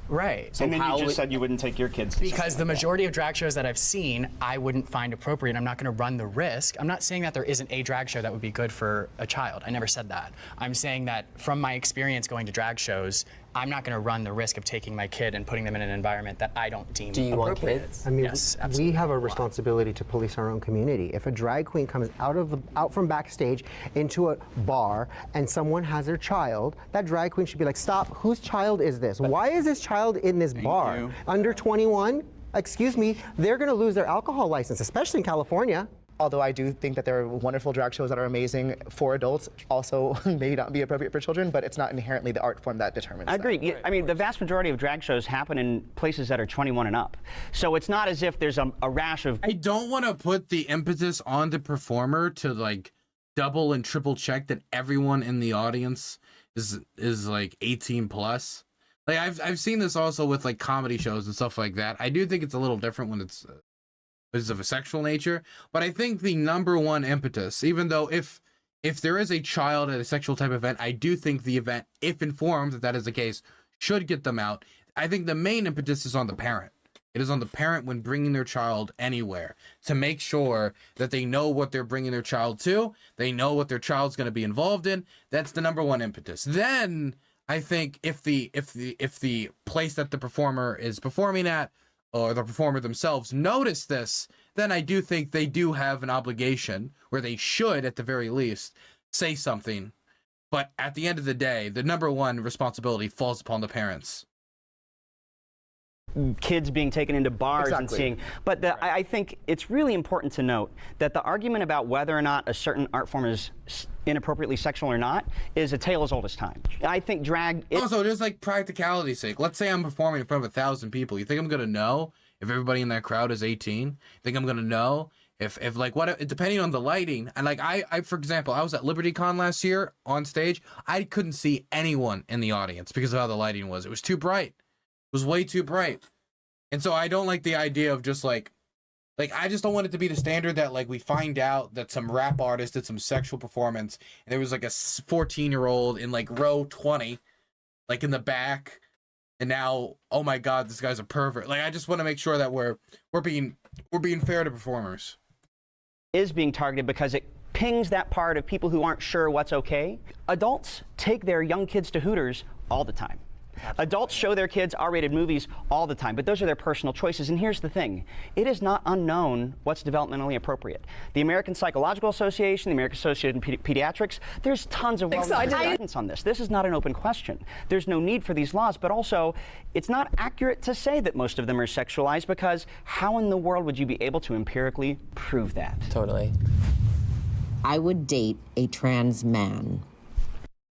Right. So and then you just said you wouldn't take your kids to because the majority of drag shows that I've seen, I wouldn't find appropriate. I'm not going to run the risk. I'm not saying that there isn't a drag show that would be good for a child. I never said that. I'm saying that from my experience going to drag shows, I'm not going to run the risk of taking my kid and putting them in an environment that I don't deem appropriate. Want kids? I mean, yes, we have a responsibility to police our own community. If a drag queen comes out from backstage into a bar and someone has their child, that drag queen should be like, stop, whose child is this? Why is this child in this bar? Under 21? Excuse me, they're going to lose their alcohol license, especially in California. Although I do think that there are wonderful drag shows that are amazing for adults, also may not be appropriate for children, but it's not inherently the art form that determines I agree. that. I mean, the vast majority of drag shows happen in places that are 21 and up. So it's not as if there's a rash of... I don't want to put the impetus on the performer to like double and triple check that everyone in the audience is like 18 plus. Like I've seen this also with like comedy shows and stuff like that. I do think it's a little different when it's of a sexual nature, but I think the number one impetus, even though if there is a child at a sexual type event, I do think the event, if informed that is the case, should get them out. I think the main impetus is on the parent. It is on the parent when bringing their child anywhere to make sure that they know what they're bringing their child to. They know what their child's going to be involved in. That's the number one impetus. Then I think if the place that the performer is performing at or the performer themselves notice this, then I do think they do have an obligation, where they should, at the very least, say something. But at the end of the day, the number one responsibility falls upon the parents. Kids being taken into bars and seeing, but I think it's really important to note that the argument about whether or not a certain art form is inappropriately sexual or not is a tale as old as time. I think drag... Also, just like practicality's sake, let's say I'm performing in front of 1,000 people. You think I'm going to know if everybody in that crowd is 18? You think I'm going to know if like what, depending on the lighting, and like I for example, I was at LibertyCon last year on stage. I couldn't see anyone in the audience because of how the lighting was. It was too bright. It was way too bright. And so I don't like the idea of just like I just don't want it to be the standard that like we find out that some rap artist did some sexual performance and there was like a 14-year-old in like row 20, like in the back, and now, oh my God, this guy's a pervert. Like, I just want to make sure that we're being fair to performers. Is being targeted because it pings that part of people who aren't sure what's okay. Adults take their young kids to Hooters all the time. Absolutely. Adults show their kids R-rated movies all the time, but those are their personal choices. And here's the thing. It is not unknown what's developmentally appropriate. The American Psychological Association, the American Association of Pediatrics, there's tons of guidance on this. This is not an open question. There's no need for these laws, but also it's not accurate to say that most of them are sexualized, because how in the world would you be able to empirically prove that? Totally. I would date a trans man.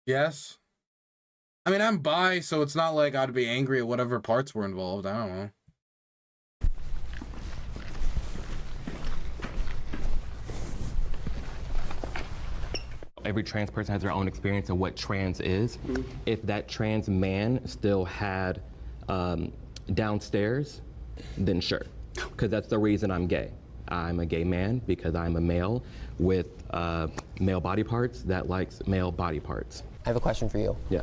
Yes. I mean, I'm bi, so it's not like I'd be angry at whatever parts were involved. I don't know. Every trans person has their own experience of what trans is. If that trans man still had downstairs, then sure. Because that's the reason I'm gay. I'm a gay man because I'm a male with male body parts that likes male body parts. I have a question for you. Yeah.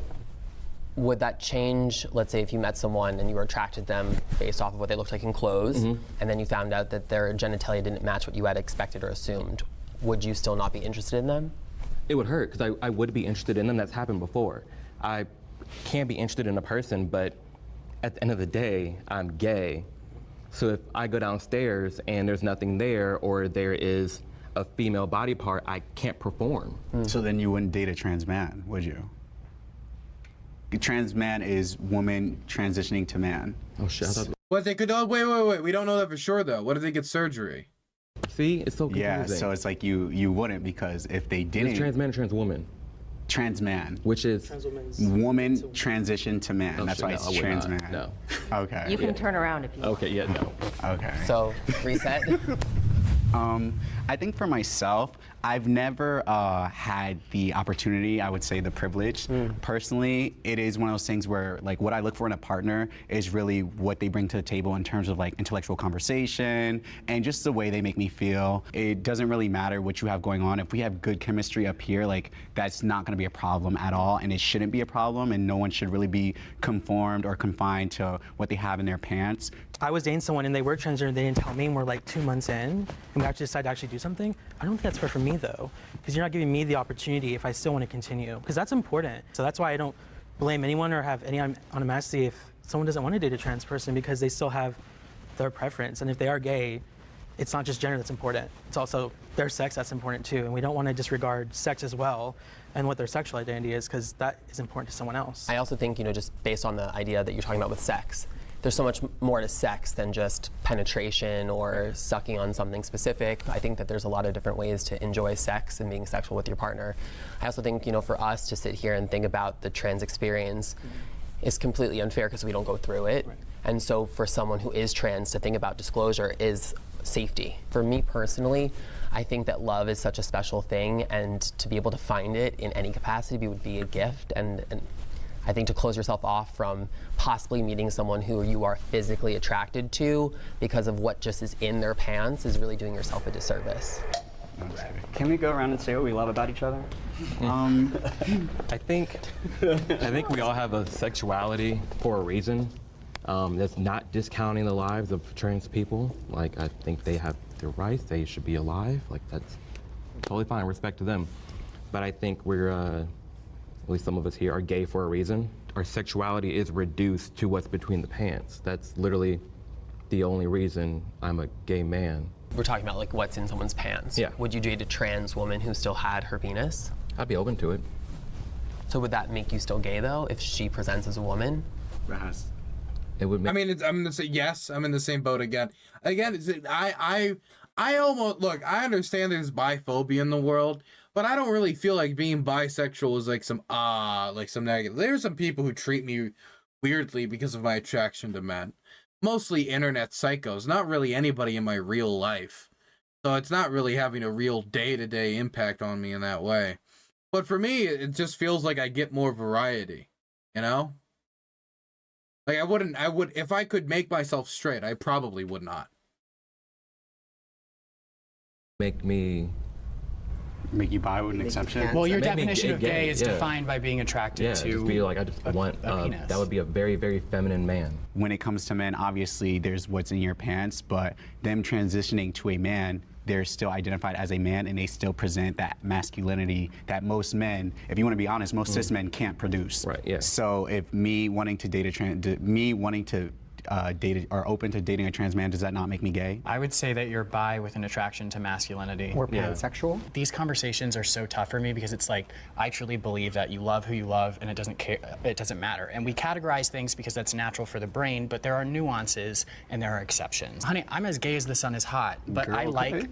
Would that change, let's say if you met someone and you were attracted to them based off of what they looked like in clothes, and then you found out that their genitalia didn't match what you had expected or assumed, would you still not be interested in them? It would hurt, because I would be interested in them. That's happened before. I can't be interested in a person, but at the end of the day, I'm gay. So if I go downstairs and there's nothing there, or there is a female body part, I can't perform. So then you wouldn't date a trans man, would you? A trans man is woman transitioning to man. Oh shit! I thought What they could? Oh, wait. We don't know that for sure though. What if they get surgery? See, it's so confusing. Yeah, so it's like you wouldn't, because if they didn't. It's trans man or trans woman? Trans man. Which is? Woman transition to man. Oh, That's shit, why no, it's I would trans not. man. No. Okay. You can turn around if you want. Okay, yeah, no. Okay. So, reset. I think for myself, I've never had the opportunity, I would say the privilege. Personally, it is one of those things where like what I look for in a partner is really what they bring to the table in terms of like intellectual conversation and just the way they make me feel. It doesn't really matter what you have going on. If we have good chemistry up here, like that's not gonna be a problem at all, and it shouldn't be a problem, and no one should really be conformed or confined to what they have in their pants. I was dating someone and they were transgender, they didn't tell me, and we're like 2 months in, and we actually decided to actually do something. I don't think that's fair for me though, because you're not giving me the opportunity if I still want to continue, because that's important. So that's why I don't blame anyone or have any animosity if someone doesn't want to date a trans person, because they still have their preference, and if they are gay, it's not just gender that's important, it's also their sex that's important too, and we don't want to disregard sex as well and what their sexual identity is, because that is important to someone else. I also think, just based on the idea that you're talking about with sex, there's so much more to sex than just penetration or sucking on something specific. I think that there's a lot of different ways to enjoy sex and being sexual with your partner. I also think, for us to sit here and think about the trans experience is completely unfair because we don't go through it. Right. And so for someone who is trans to think about disclosure is safety. For me personally, I think that love is such a special thing, and to be able to find it in any capacity would be a gift. And I think to close yourself off from possibly meeting someone who you are physically attracted to because of what just is in their pants is really doing yourself a disservice. Can we go around and say what we love about each other? I think we all have a sexuality for a reason. That's not discounting the lives of trans people. Like, I think they have their rights. They should be alive. Like, that's totally fine. Respect to them. But I think we're, at least some of us here, are gay for a reason. Our sexuality is reduced to what's between the pants. That's literally the only reason I'm a gay man. We're talking about like what's in someone's pants. Yeah. Would you date a trans woman who still had her penis? I'd be open to it. So would that make you still gay though, if she presents as a woman? It would make. I mean, I'm gonna say yes. I'm in the same boat again. I almost look. I understand there's biphobia in the world, but I don't really feel like being bisexual is like some negative. There's some people who treat me weirdly because of my attraction to men. Mostly internet psychos, not really anybody in my real life. So it's not really having a real day-to-day impact on me in that way. But for me, it just feels like I get more variety, you know? Like I would, if I could make myself straight, I probably would not. Make you bi with an exception? Well, your definition of gay is defined by being attracted to just be like, I just want a penis. that would be a very, very feminine man. When it comes to men, obviously there's what's in your pants, but them transitioning to a man, they're still identified as a man, and they still present that masculinity that most men, if you want to be honest, most cis men can't produce. Right. Yeah. So if me wanting to date or open to dating a trans man, does that not make me gay? I would say that you're bi with an attraction to masculinity. Or pansexual? These conversations are so tough for me because it's like, I truly believe that you love who you love and it doesn't matter. And we categorize things because that's natural for the brain, but there are nuances and there are exceptions. Honey, I'm as gay as the sun is hot, but I like...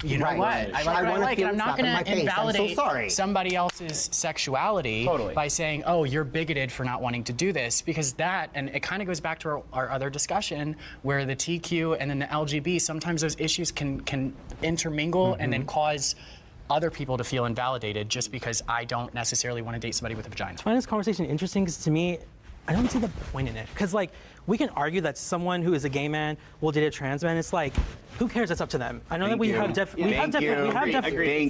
You know what? I like what I like, and I'm not going to invalidate somebody else's sexuality by saying, oh, you're bigoted for not wanting to do this, because that, and it kind of goes back to our other discussion, where the TQ and then the LGB, sometimes those issues can intermingle and then cause other people to feel invalidated just because I don't necessarily want to date somebody with a vagina. I find this conversation interesting because to me, I don't see the point in it. Because like, we can argue that someone who is a gay man will date a trans man. It's like, who cares? That's up to them. I know that we have different. Thank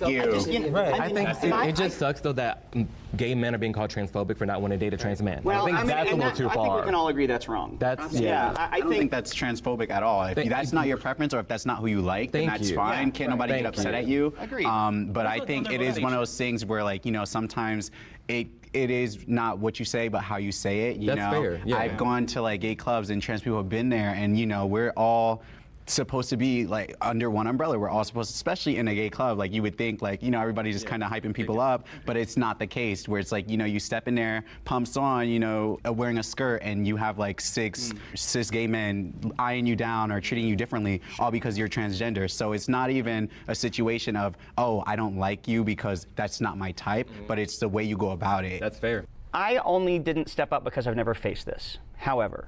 you. Right. I think it just sucks though that gay men are being called transphobic for not wanting to date a trans man. Well, I think that's a little too far. I think we can all agree that's wrong. I don't think that's transphobic at all. If that's not your preference, or if that's not who you like, then that's fine. Can't nobody get upset at you. Agreed. But I think it is one of those things where, like, sometimes it is not what you say, but how you say it. You That's know, fair. Yeah. I've gone to like gay clubs and trans people have been there, and we're all supposed to be like under one umbrella. We're all supposed to, especially in a gay club, like you would think like, you know, everybody's just kind of hyping people up, but it's not the case where it's like, you know, you step in there, pumps on, you know, wearing a skirt, and you have like six cis gay men eyeing you down or treating you differently, all because you're transgender. So it's not even a situation of, oh, I don't like you because that's not my type, but it's the way you go about it. That's fair. I only didn't step up because I've never faced this. However,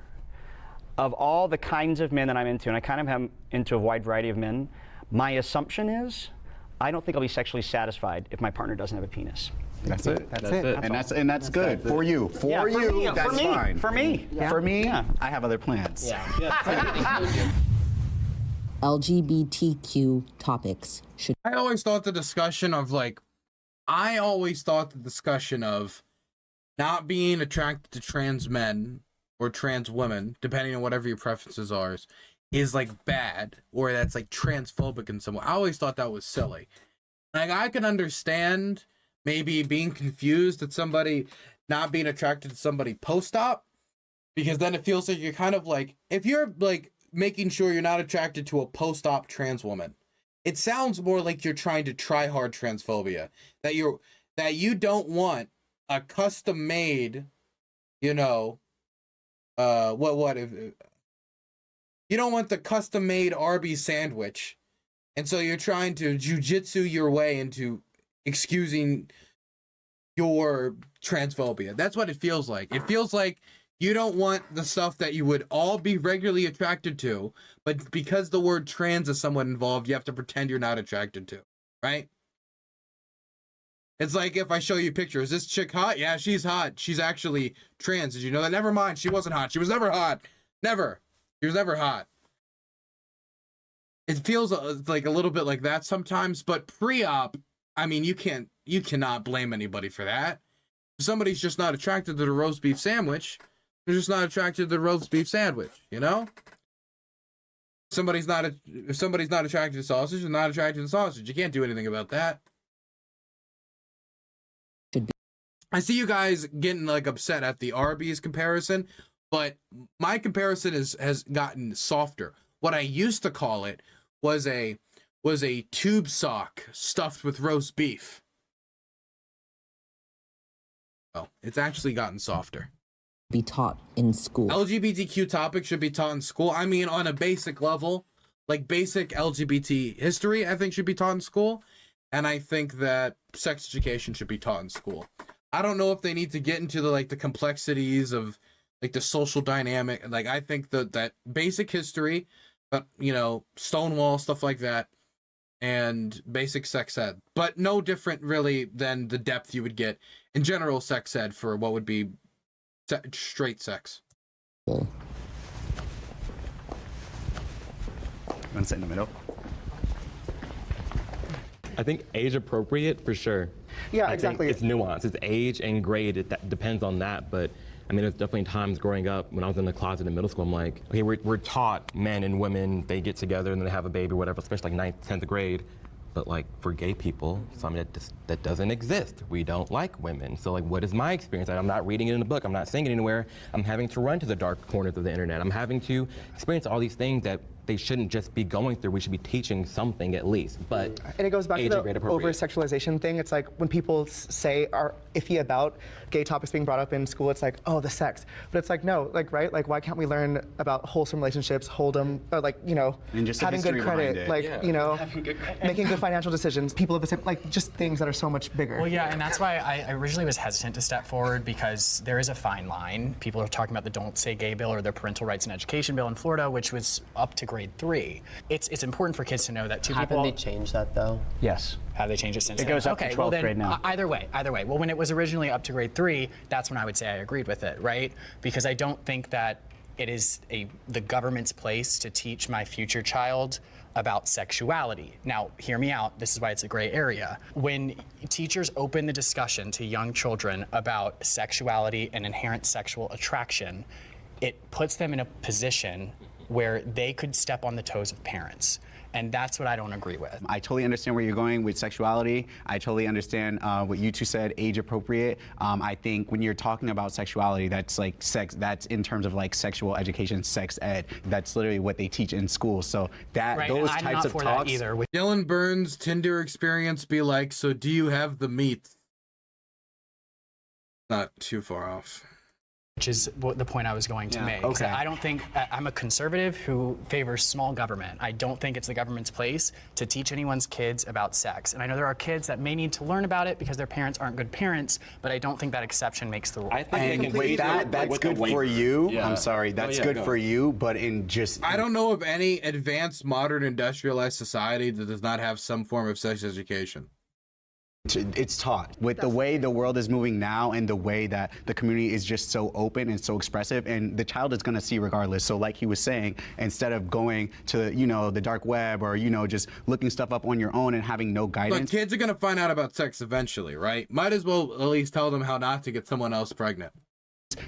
of all the kinds of men that I'm into, and I kind of am into a wide variety of men, my assumption is I don't think I'll be sexually satisfied if my partner doesn't have a penis. That's it. That's it. And that's good for you. For you, that's fine. For me. For me, I have other plans. LGBTQ topics should. I always thought the discussion of not being attracted to trans men or trans women, depending on whatever your preferences are, is like bad, or that's like transphobic in some way. I always thought that was silly. Like, I can understand maybe being confused at somebody not being attracted to somebody post-op, because then it feels like you're kind of like, if you're like making sure you're not attracted to a post-op trans woman, it sounds more like you're trying to try hard transphobia, that you don't want a custom-made, you know, if you don't want the custom-made Arby's sandwich, and so you're trying to jujitsu your way into excusing your transphobia. That's what it feels like. It feels like you don't want the stuff that you would all be regularly attracted to, but because the word trans is somewhat involved, you have to pretend you're not attracted to, right? It's like if I show you a picture, is this chick hot? Yeah, she's hot. She's actually trans. Did you know that? Never mind. She wasn't hot. She was never hot. Never. She was never hot. It feels like a little bit like that sometimes, but pre-op, I mean, you cannot blame anybody for that. If somebody's just not attracted to the roast beef sandwich, they're just not attracted to the roast beef sandwich, you know? If somebody's not attracted to sausage, they're not attracted to sausage. You can't do anything about that. I see you guys getting like upset at the Arby's comparison, but my comparison has gotten softer. What I used to call it was a tube sock stuffed with roast beef. Oh, it's actually gotten softer. Be taught in school. LGBTQ topics should be taught in school. I mean, on a basic level, like basic LGBT history, I think should be taught in school. And I think that sex education should be taught in school. I don't know if they need to get into the complexities of like the social dynamic. Like, I think that basic history, but you know, Stonewall, stuff like that, and basic sex ed, but no different really than the depth you would get in general sex ed for what would be straight sex. Want to sit in the middle? I think age appropriate for sure. Yeah, I exactly. Think it's nuance. It's age and grade. That depends on that. But I mean, there's definitely times growing up when I was in the closet in middle school, I'm like, okay, we're taught men and women, they get together and then they have a baby or whatever, especially like 9th, 10th grade. But like for gay people, something that doesn't exist. We don't like women. So like, what is my experience? I'm not reading it in a book. I'm not seeing it anywhere. I'm having to run to the dark corners of the internet. I'm having to experience all these things that they shouldn't just be going through. We should be teaching something at least. But and it goes back to the over-sexualization thing. It's like when people say are iffy about gay topics being brought up in school, it's like, oh, the sex. But it's like, no, like, right? Like, why can't we learn about wholesome relationships, or like, you know, and just having good credit, like, you know, making good financial decisions, people of the same, like, just things that are so much bigger. Well, yeah, and that's why I originally was hesitant to step forward, because there is a fine line. People are talking about the Don't Say Gay bill or the Parental Rights and Education bill in Florida, which was up to grade 3. It's important for kids to know that Haven't they changed that though? Yes. Have they changed it since It then? goes up to 12th grade now. Either way. Well, when it was originally up to grade 3, that's when I would say I agreed with it, right? Because I don't think that it is the government's place to teach my future child about sexuality. Now, hear me out. This is why it's a gray area. When teachers open the discussion to young children about sexuality and inherent sexual attraction, it puts them in a position where they could step on the toes of parents. And that's what I don't agree with. I totally understand where you're going with sexuality. I totally understand what you two said, age appropriate. I think when you're talking about sexuality, that's like sex, that's in terms of like sexual education, sex ed. That's literally what they teach in school. So that Right, those and I'm types not of for talks. that either. Dylan Burns' Tinder experience be like, so do you have the meat? Not too far off. Which is what the point I was going to make. okay. I don't think, I'm a conservative who favors small government. I don't think it's the government's place to teach anyone's kids about sex. And I know there are kids that may need to learn about it because their parents aren't good parents, but I don't think that exception makes the rule. I think And wait, that's good for you. Yeah. I'm sorry, that's good for you, but in just I don't know of any advanced, modern, industrialized society that does not have some form of sex education. it's taught with the way the world is moving now and the way that the community is just so open and so expressive, and the child is going to see regardless. So like he was saying, instead of going to the dark web or just looking stuff up on your own and having no guidance. But kids are going to find out about sex eventually, right? Might as well at least tell them how not to get someone else pregnant.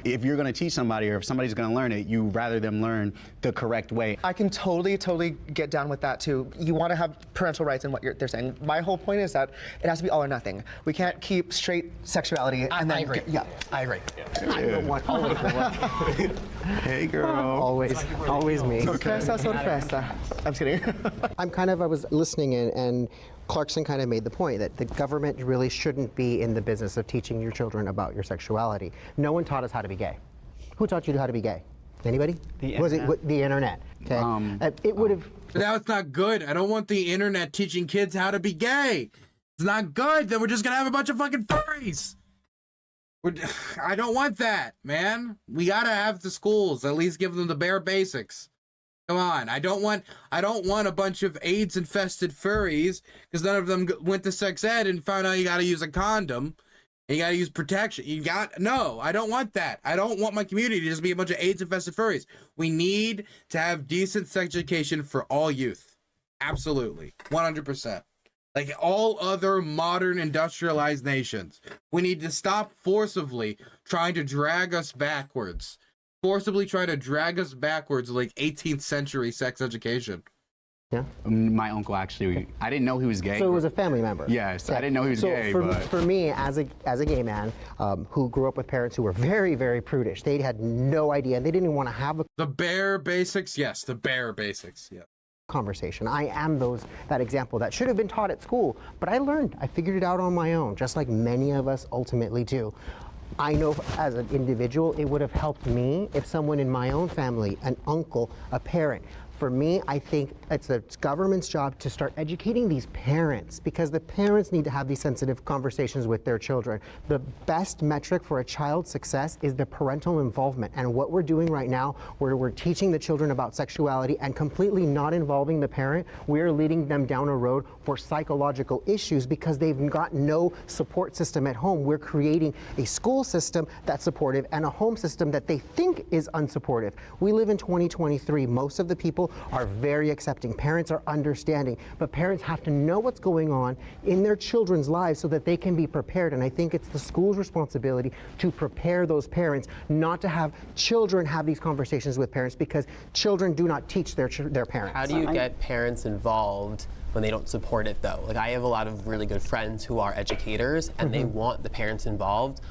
If you're going to teach somebody or if somebody's going to learn it, you rather them learn the correct way. I can totally get down with that too. You want to have parental rights in what they're saying. My whole point is that it has to be all or nothing. We can't keep straight sexuality and then I agree. I agree. I don't want always the one. Hey, girl. Always me. Sorpresa, sorpresa. I'm just kidding. I was listening in, and Clarkson kind of made the point that the government really shouldn't be in the business of teaching your children about your sexuality. No one taught us how to be gay. Who taught you how to be gay? Anybody? Was it the internet? Okay. It would have. Now it's not good. I don't want the internet teaching kids how to be gay. It's not good. Then we're just gonna have a bunch of fucking furries. I don't want that, man. We gotta have the schools at least give them the bare basics. Come on, I don't want a bunch of AIDS-infested furries because none of them went to sex ed and found out you got to use a condom and you got to use protection. No, I don't want that. I don't want my community to just be a bunch of AIDS-infested furries. We need to have decent sex education for all youth. Absolutely, 100%. Like all other modern industrialized nations, we need to stop forcibly trying to drag us backwards. Forcibly try to drag us backwards like 18th century sex education. Yeah. My uncle actually, I didn't know he was gay. So it was a family member. Yes, I didn't know he was gay. For me, as a gay man who grew up with parents who were very, very prudish, they had no idea. They didn't even want to have the bare basics. Yes, the bare basics. Yeah. Conversation. I am that example that should have been taught at school, but I learned. I figured it out on my own, just like many of us ultimately do. I know as an individual, it would have helped me if someone in my own family, an uncle, a parent. For me, I think it's the government's job to start educating these parents, because the parents need to have these sensitive conversations with their children. The best metric for a child's success is the parental involvement. And what we're doing right now, where we're teaching the children about sexuality and completely not involving the parent, we're leading them down a road for psychological issues because they've got no support system at home. We're creating a school system that's supportive and a home system that they think is unsupportive. We live in 2023. Most of the people are very accepting. Parents are understanding, but parents have to know what's going on in their children's lives so that they can be prepared. And I think it's the school's responsibility to prepare those parents, not to have children have these conversations with parents, because children do not teach their parents. How do you get parents involved when they don't support it, though? Like, I have a lot of really good friends who are educators, and they want the parents involved,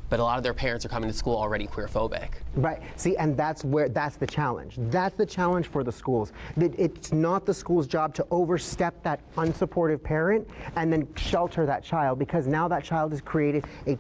but a lot of their parents are coming to school already queerphobic. Right. See, and that's the challenge. That's the challenge for the schools. It's not the school's job to overstep that unsupportive parent and then shelter that child, because now that child has created a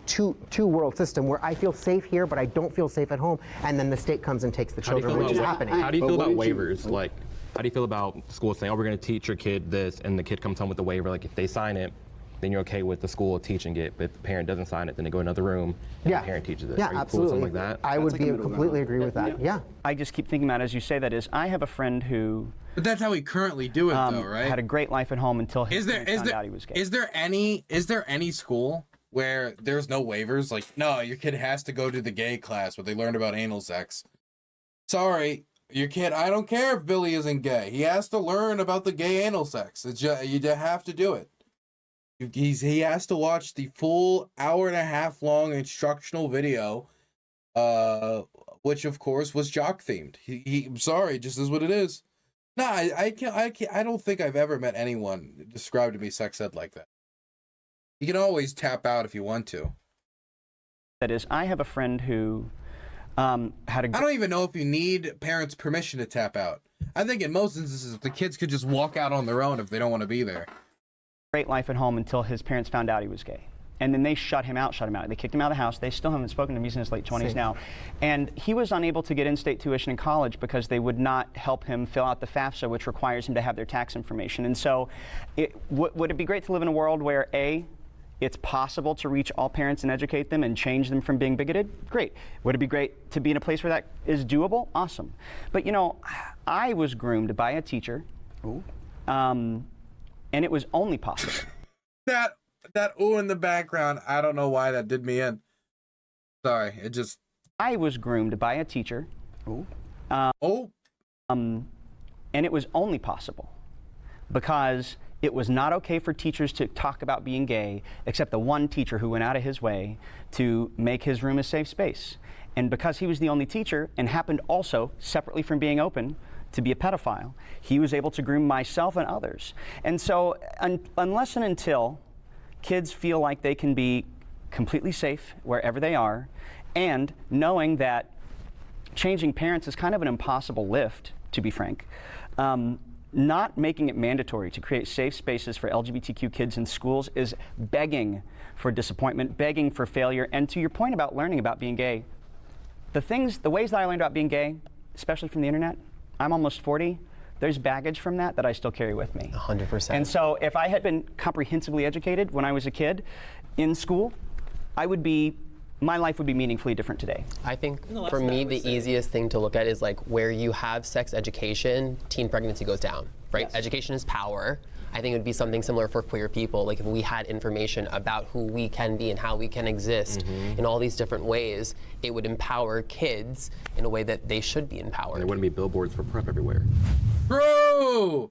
two-world system where I feel safe here, but I don't feel safe at home, and then the state comes and takes the children, which is happening. How do you feel about waivers? Like, how do you feel about schools saying, oh, we're going to teach your kid this, and the kid comes home with a waiver? Like, if they sign it, then you're okay with the school teaching it, but if the parent doesn't sign it, then they go in another room and the parent teaches it. Yeah, Are you absolutely. cool with something like that? I would completely agree with that. Yeah. I just keep thinking about it as you say that is, I have a friend who. But that's how we currently do it, though, right? Had a great life at home until he found out he was gay. Is there any school where there's no waivers? Like, no, your kid has to go to the gay class where they learned about anal sex. Sorry, your kid, I don't care if Billy isn't gay. He has to learn about the gay anal sex. You have to do it. He has to watch the full hour-and-a-half long instructional video which of course was jock themed. I'm sorry, just is what it is. No, I don't think I've ever met anyone describe to me sex ed like that. You can always tap out if you want to. That is, I have a friend who had a... I don't even know if you need parents' permission to tap out. I think in most instances, the kids could just walk out on their own if they don't want to be there. Great life at home until his parents found out he was gay. And then they shut him out. They kicked him out of the house. They still haven't spoken to him. He's in his late 20s now. And he was unable to get in-state tuition in college because they would not help him fill out the FAFSA, which requires him to have their tax information. And so would it be great to live in a world where, A, it's possible to reach all parents and educate them and change them from being bigoted? Great. Would it be great to be in a place where that is doable? Awesome. But, you know, I was groomed by a teacher, and it was only possible. That ooh in the background, I don't know why that did me in. Sorry, it just... I was groomed by a teacher. And it was only possible because it was not okay for teachers to talk about being gay, except the one teacher who went out of his way to make his room a safe space. And because he was the only teacher and happened also, separately from being open, to be a pedophile, he was able to groom myself and others. And so unless and until kids feel like they can be completely safe wherever they are, and knowing that changing parents is kind of an impossible lift, to be frank, not making it mandatory to create safe spaces for LGBTQ kids in schools is begging for disappointment, begging for failure. And to your point about learning about being gay, the ways that I learned about being gay, especially from the internet, I'm almost 40, there's baggage from that I still carry with me. 100%. And so if I had been comprehensively educated when I was a kid in school, my life would be meaningfully different today. I think for me, the easiest thing to look at is like where you have sex education, teen pregnancy goes down, right? Yes. Education is power. I think it would be something similar for queer people. Like if we had information about who we can be and how we can exist in all these different ways, it would empower kids in a way that they should be empowered. And there wouldn't be billboards for PrEP everywhere. True!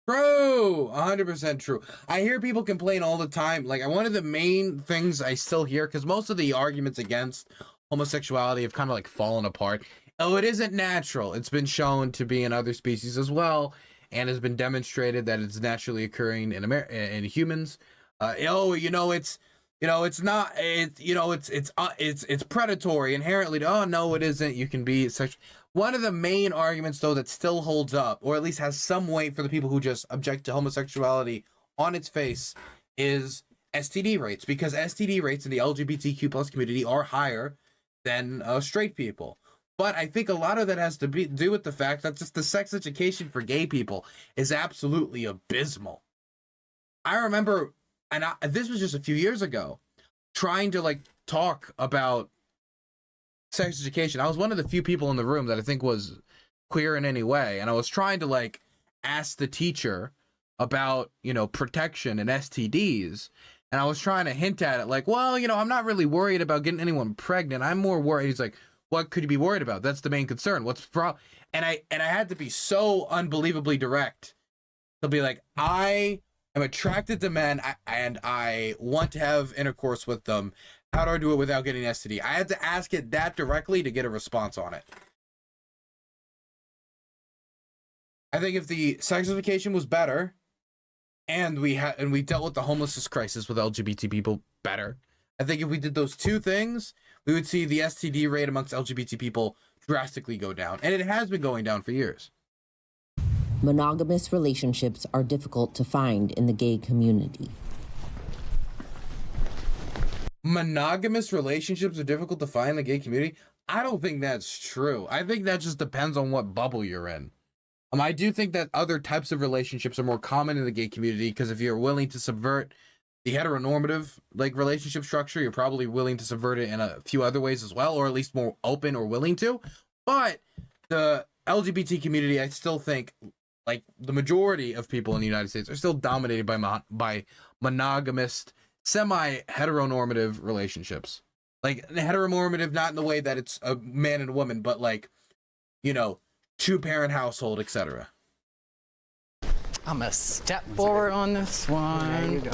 100% true. I hear people complain all the time. Like, one of the main things I still hear, because most of the arguments against homosexuality have kind of like fallen apart. Oh, it isn't natural. It's been shown to be in other species as well, and has been demonstrated that it's naturally occurring in humans. It's predatory inherently. Oh no, it isn't. You can be such. One of the main arguments, though, that still holds up, or at least has some weight for the people who just object to homosexuality on its face, is STD rates, because STD rates in the LGBTQ plus community are higher than straight people. But I think a lot of that has to do with the fact that just the sex education for gay people is absolutely abysmal. I remember, and this was just a few years ago, trying to talk about sex education. I was one of the few people in the room that I think was queer in any way, and I was trying to ask the teacher about protection and STDs, and I was trying to hint at it I'm not really worried about getting anyone pregnant. I'm more worried. He's like, what could you be worried about? That's the main concern. What's the problem? And I had to be so unbelievably direct. He'll be like, I am attracted to men and I want to have intercourse with them. How do I do it without getting STD? I had to ask it that directly to get a response on it. I think if the sex education was better, and we dealt with the homelessness crisis with LGBT people better, I think if we did those two things, we would see the STD rate amongst LGBT people drastically go down. And it has been going down for years. Monogamous relationships are difficult to find in the gay community. Monogamous relationships are difficult to find in the gay community? I don't think that's true. I think that just depends on what bubble you're in. I do think that other types of relationships are more common in the gay community, because if you're willing to subvert the heteronormative relationship structure, you're probably willing to subvert it in a few other ways as well, or at least more open or willing to. But the LGBT community, I still think, the majority of people in the United States are still dominated by monogamous, semi-heteronormative relationships. Heteronormative, not in the way that it's a man and a woman, but two-parent household, etc. I'm a step forward on this one. There you go.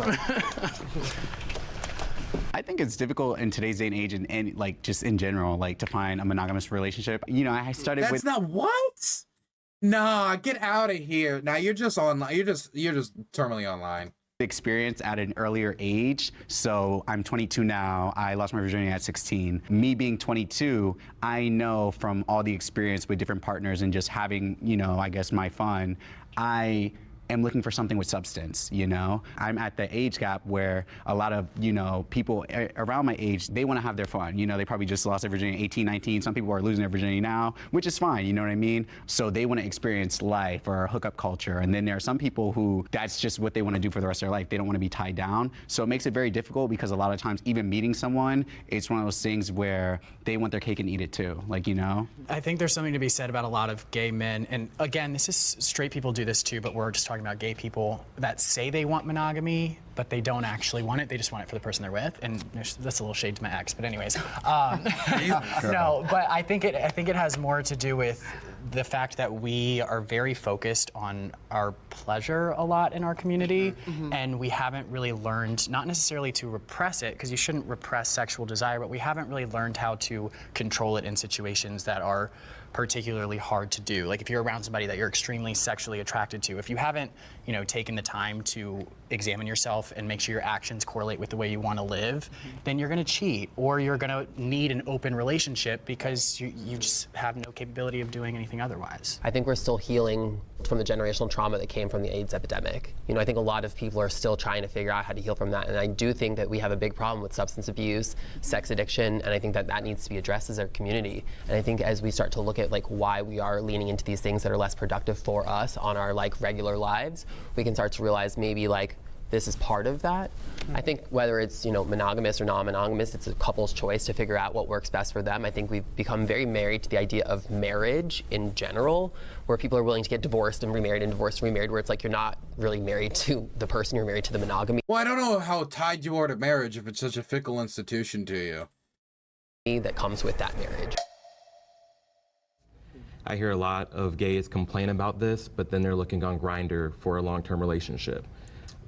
I think it's difficult in today's day and age, and like just in general, like to find a monogamous relationship. You know, I started That's with. not what? Nah, get out of here. Now you're just online. You're just terminally online. Experience at an earlier age. So I'm 22 now. I lost my virginity at 16. Me being 22, I know from all the experience with different partners and just having, you know, I guess my fun, I am looking for something with substance, you know? I'm at the age gap where a lot of, you know, people around my age, they want to have their fun. You know, they probably just lost their virginity at 18, 19. Some people are losing their virginity now, which is fine, you know what I mean? So they want to experience life or hookup culture. And then there are some people who that's just what they want to do for the rest of their life. They don't want to be tied down. So it makes it very difficult because a lot of times even meeting someone, it's one of those things where they want their cake and eat it too, like, you know? I think there's something to be said about a lot of gay men. And again, this is straight people do this too, but we're just talking about gay people that say they want monogamy, but they don't actually want it. They just want it for the person they're with. And that's a little shade to my ex, but anyways. No, but I think it has more to do with the fact that we are very focused on our pleasure a lot in our community, and we haven't really learned, not necessarily to repress it, because you shouldn't repress sexual desire, but we haven't really learned how to control it in situations that are particularly hard to do. Like if you're around somebody that you're extremely sexually attracted to, if you haven't, you know, taken the time to examine yourself and make sure your actions correlate with the way you want to live, then you're going to cheat, or you're going to need an open relationship because you just have no capability of doing anything otherwise. I think we're still healing from the generational trauma that came from the AIDS epidemic. You know, I think a lot of people are still trying to figure out how to heal from that, and I do think that we have a big problem with substance abuse, sex addiction, and I think that needs to be addressed as a community. And I think as we start to look at like why we are leaning into these things that are less productive for us on our like regular lives, we can start to realize maybe like this is part of that. I think whether it's, you know, monogamous or non-monogamous, it's a couple's choice to figure out what works best for them. I think we've become very married to the idea of marriage in general, where people are willing to get divorced and remarried and divorced and remarried, where it's like you're not really married to the person, you're married to the monogamy. Well, I don't know how tied you are to marriage if it's such a fickle institution to you. That comes with that marriage. I hear a lot of gays complain about this, but then they're looking on Grindr for a long-term relationship.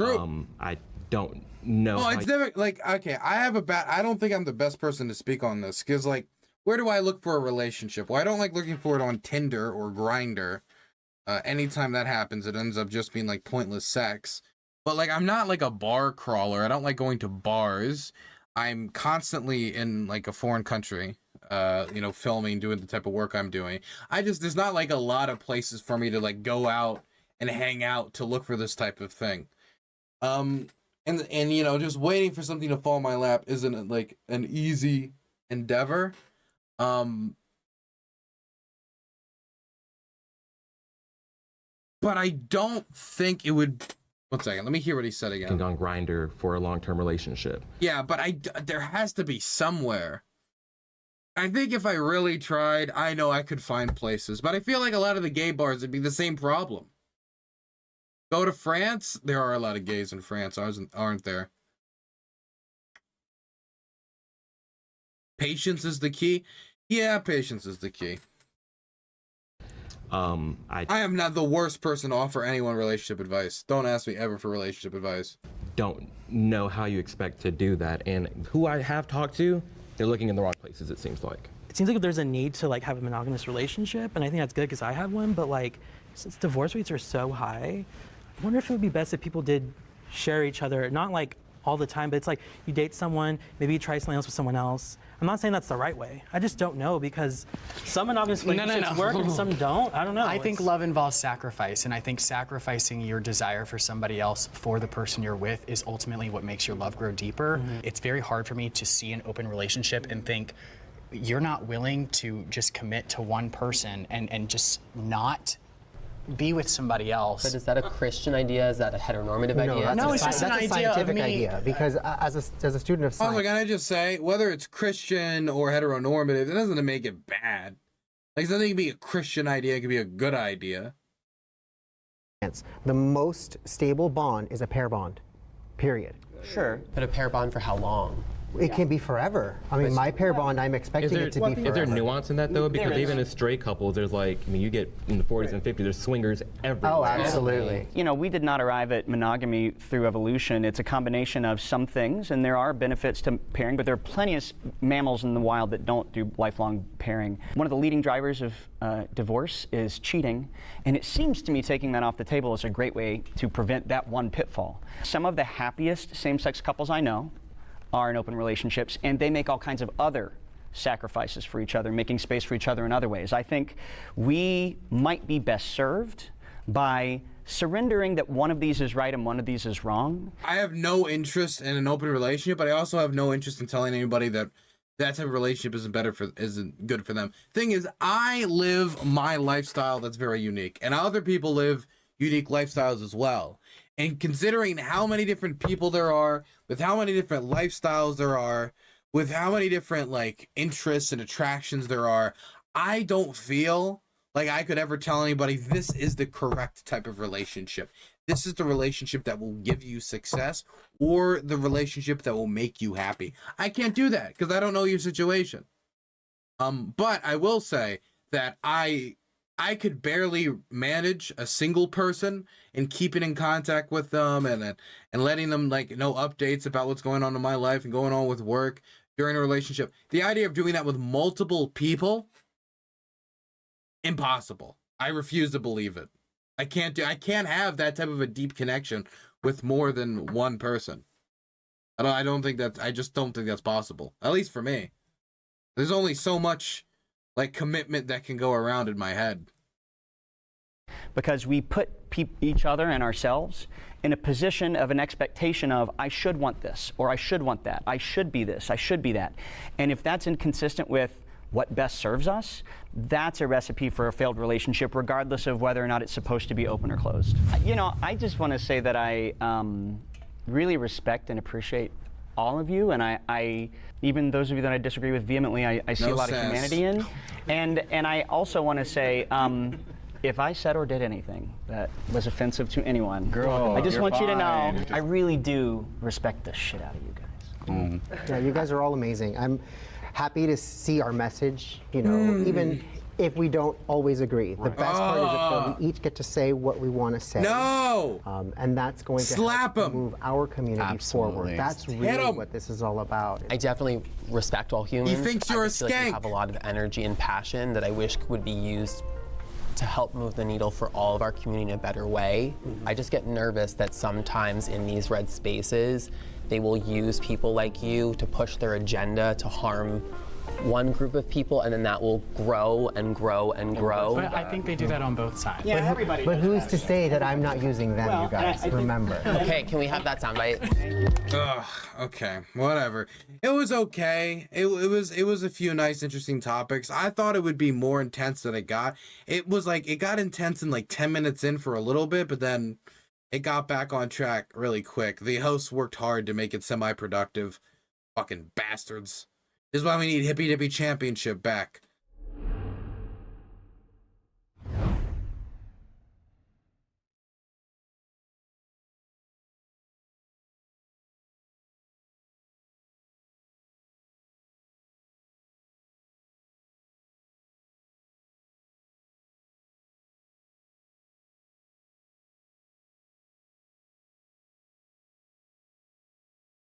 I don't know. Well, it's never like, okay, I don't think I'm the best person to speak on this, because like, where do I look for a relationship? Well, I don't like looking for it on Tinder or Grindr. Anytime that happens, it ends up just being like pointless sex. But like, I'm not like a bar crawler. I don't like going to bars. I'm constantly in like a foreign country, you know, filming, doing the type of work I'm doing. There's not like a lot of places for me to like go out and hang out to look for this type of thing. And you know, just waiting for something to fall in my lap isn't like an easy endeavor. But I don't think it would. One second, let me hear what he said again. On Grindr for a long-term relationship. Yeah, but there has to be somewhere. I think if I really tried, I know I could find places, but I feel like a lot of the gay bars would be the same problem. Go to France, there are a lot of gays in France, aren't there? Patience is the key. Yeah, patience is the key. I am not the worst person to offer anyone relationship advice. Don't ask me ever for relationship advice. Don't know how you expect to do that, and who I have talked to, they're looking in the wrong places, it seems like. It seems like there's a need to like have a monogamous relationship, and I think that's good because I have one, but like since divorce rates are so high, I wonder if it would be best if people did share each other, not like all the time, but it's like you date someone, maybe you try something else with someone else. I'm not saying that's the right way. I just don't know, because some monogamous relationships work and some don't. I don't know. I think love involves sacrifice, and I think sacrificing your desire for somebody else for the person you're with is ultimately what makes your love grow deeper. It's very hard for me to see an open relationship and think you're not willing to just commit to one person and just not be with somebody else. But is that a Christian idea? Is that a heteronormative idea? No, it's just an idea scientific of me. idea. Because as a student of science, Also, can I just say, whether it's Christian or heteronormative, it doesn't make it bad. Like, something can be a Christian idea, it could be a good idea. the most stable bond is a pair bond, period. Sure. But a pair bond for how long? It can be forever. I mean, my pair bond, I'm expecting it to be forever. Is there nuance in that though? Because even as straight couples, there's like, I mean, you get in the 40s and 50s, there's swingers everywhere. Oh, absolutely. You know, we did not arrive at monogamy through evolution. It's a combination of some things, and there are benefits to pairing, but there are plenty of mammals in the wild that don't do lifelong pairing. One of the leading drivers of divorce is cheating, and it seems to me taking that off the table is a great way to prevent that one pitfall. Some of the happiest same-sex couples I know are in open relationships, and they make all kinds of other sacrifices for each other, making space for each other in other ways. I think we might be best served by surrendering that one of these is right and one of these is wrong. I have no interest in an open relationship, but I also have no interest in telling anybody that that type of relationship isn't good for them. Thing is, I live my lifestyle that's very unique, and other people live unique lifestyles as well. And considering how many different people there are, with how many different lifestyles there are, with how many different like interests and attractions there are, I don't feel like I could ever tell anybody this is the correct type of relationship. This is the relationship that will give you success or the relationship that will make you happy. I can't do that because I don't know your situation. But I will say that I could barely manage a single person and keeping in contact with them and letting them like know updates about what's going on in my life and going on with work during a relationship. The idea of doing that with multiple people, impossible. I refuse to believe it. I can't have that type of a deep connection with more than one person. I just don't think that's possible. At least for me. There's only so much like commitment that can go around in my head. Because we put each other and ourselves in a position of an expectation of, I should want this, or I should want that, I should be this, I should be that. And if that's inconsistent with what best serves us, that's a recipe for a failed relationship, regardless of whether or not it's supposed to be open or closed. You know, I just want to say that I really respect and appreciate all of you, and I even those of you that I disagree with vehemently, I see a lot of humanity in. And I also want to say, if I said or did anything that was offensive to anyone, girl, I just want you to know, I really do respect the shit out of you guys. Yeah, you guys are all amazing. I'm happy to see our message, you know, even if we don't always agree. The best part is that we each get to say what we want to say. No! And that's going to help move our community forward. That's really what this is all about. I definitely respect all humans. He thinks you're a feel like you skank. have a lot of energy and passion that I wish would be used to help move the needle for all of our community in a better way. I just get nervous that sometimes in these red spaces, they will use people like you to push their agenda to harm one group of people, and then that will grow and grow and grow. But I think they do that on both sides. Yeah, everybody. But who's to say that I'm not using them, you guys? Remember. Okay, can we have that soundbite? Ugh, okay, whatever. It was okay. It was a few nice, interesting topics. I thought it would be more intense than it got. It was like, it got intense in like 10 minutes in for a little bit, but then it got back on track really quick. The hosts worked hard to make it semi-productive. Fucking bastards. This is why we need Hippy Dippy Championship back.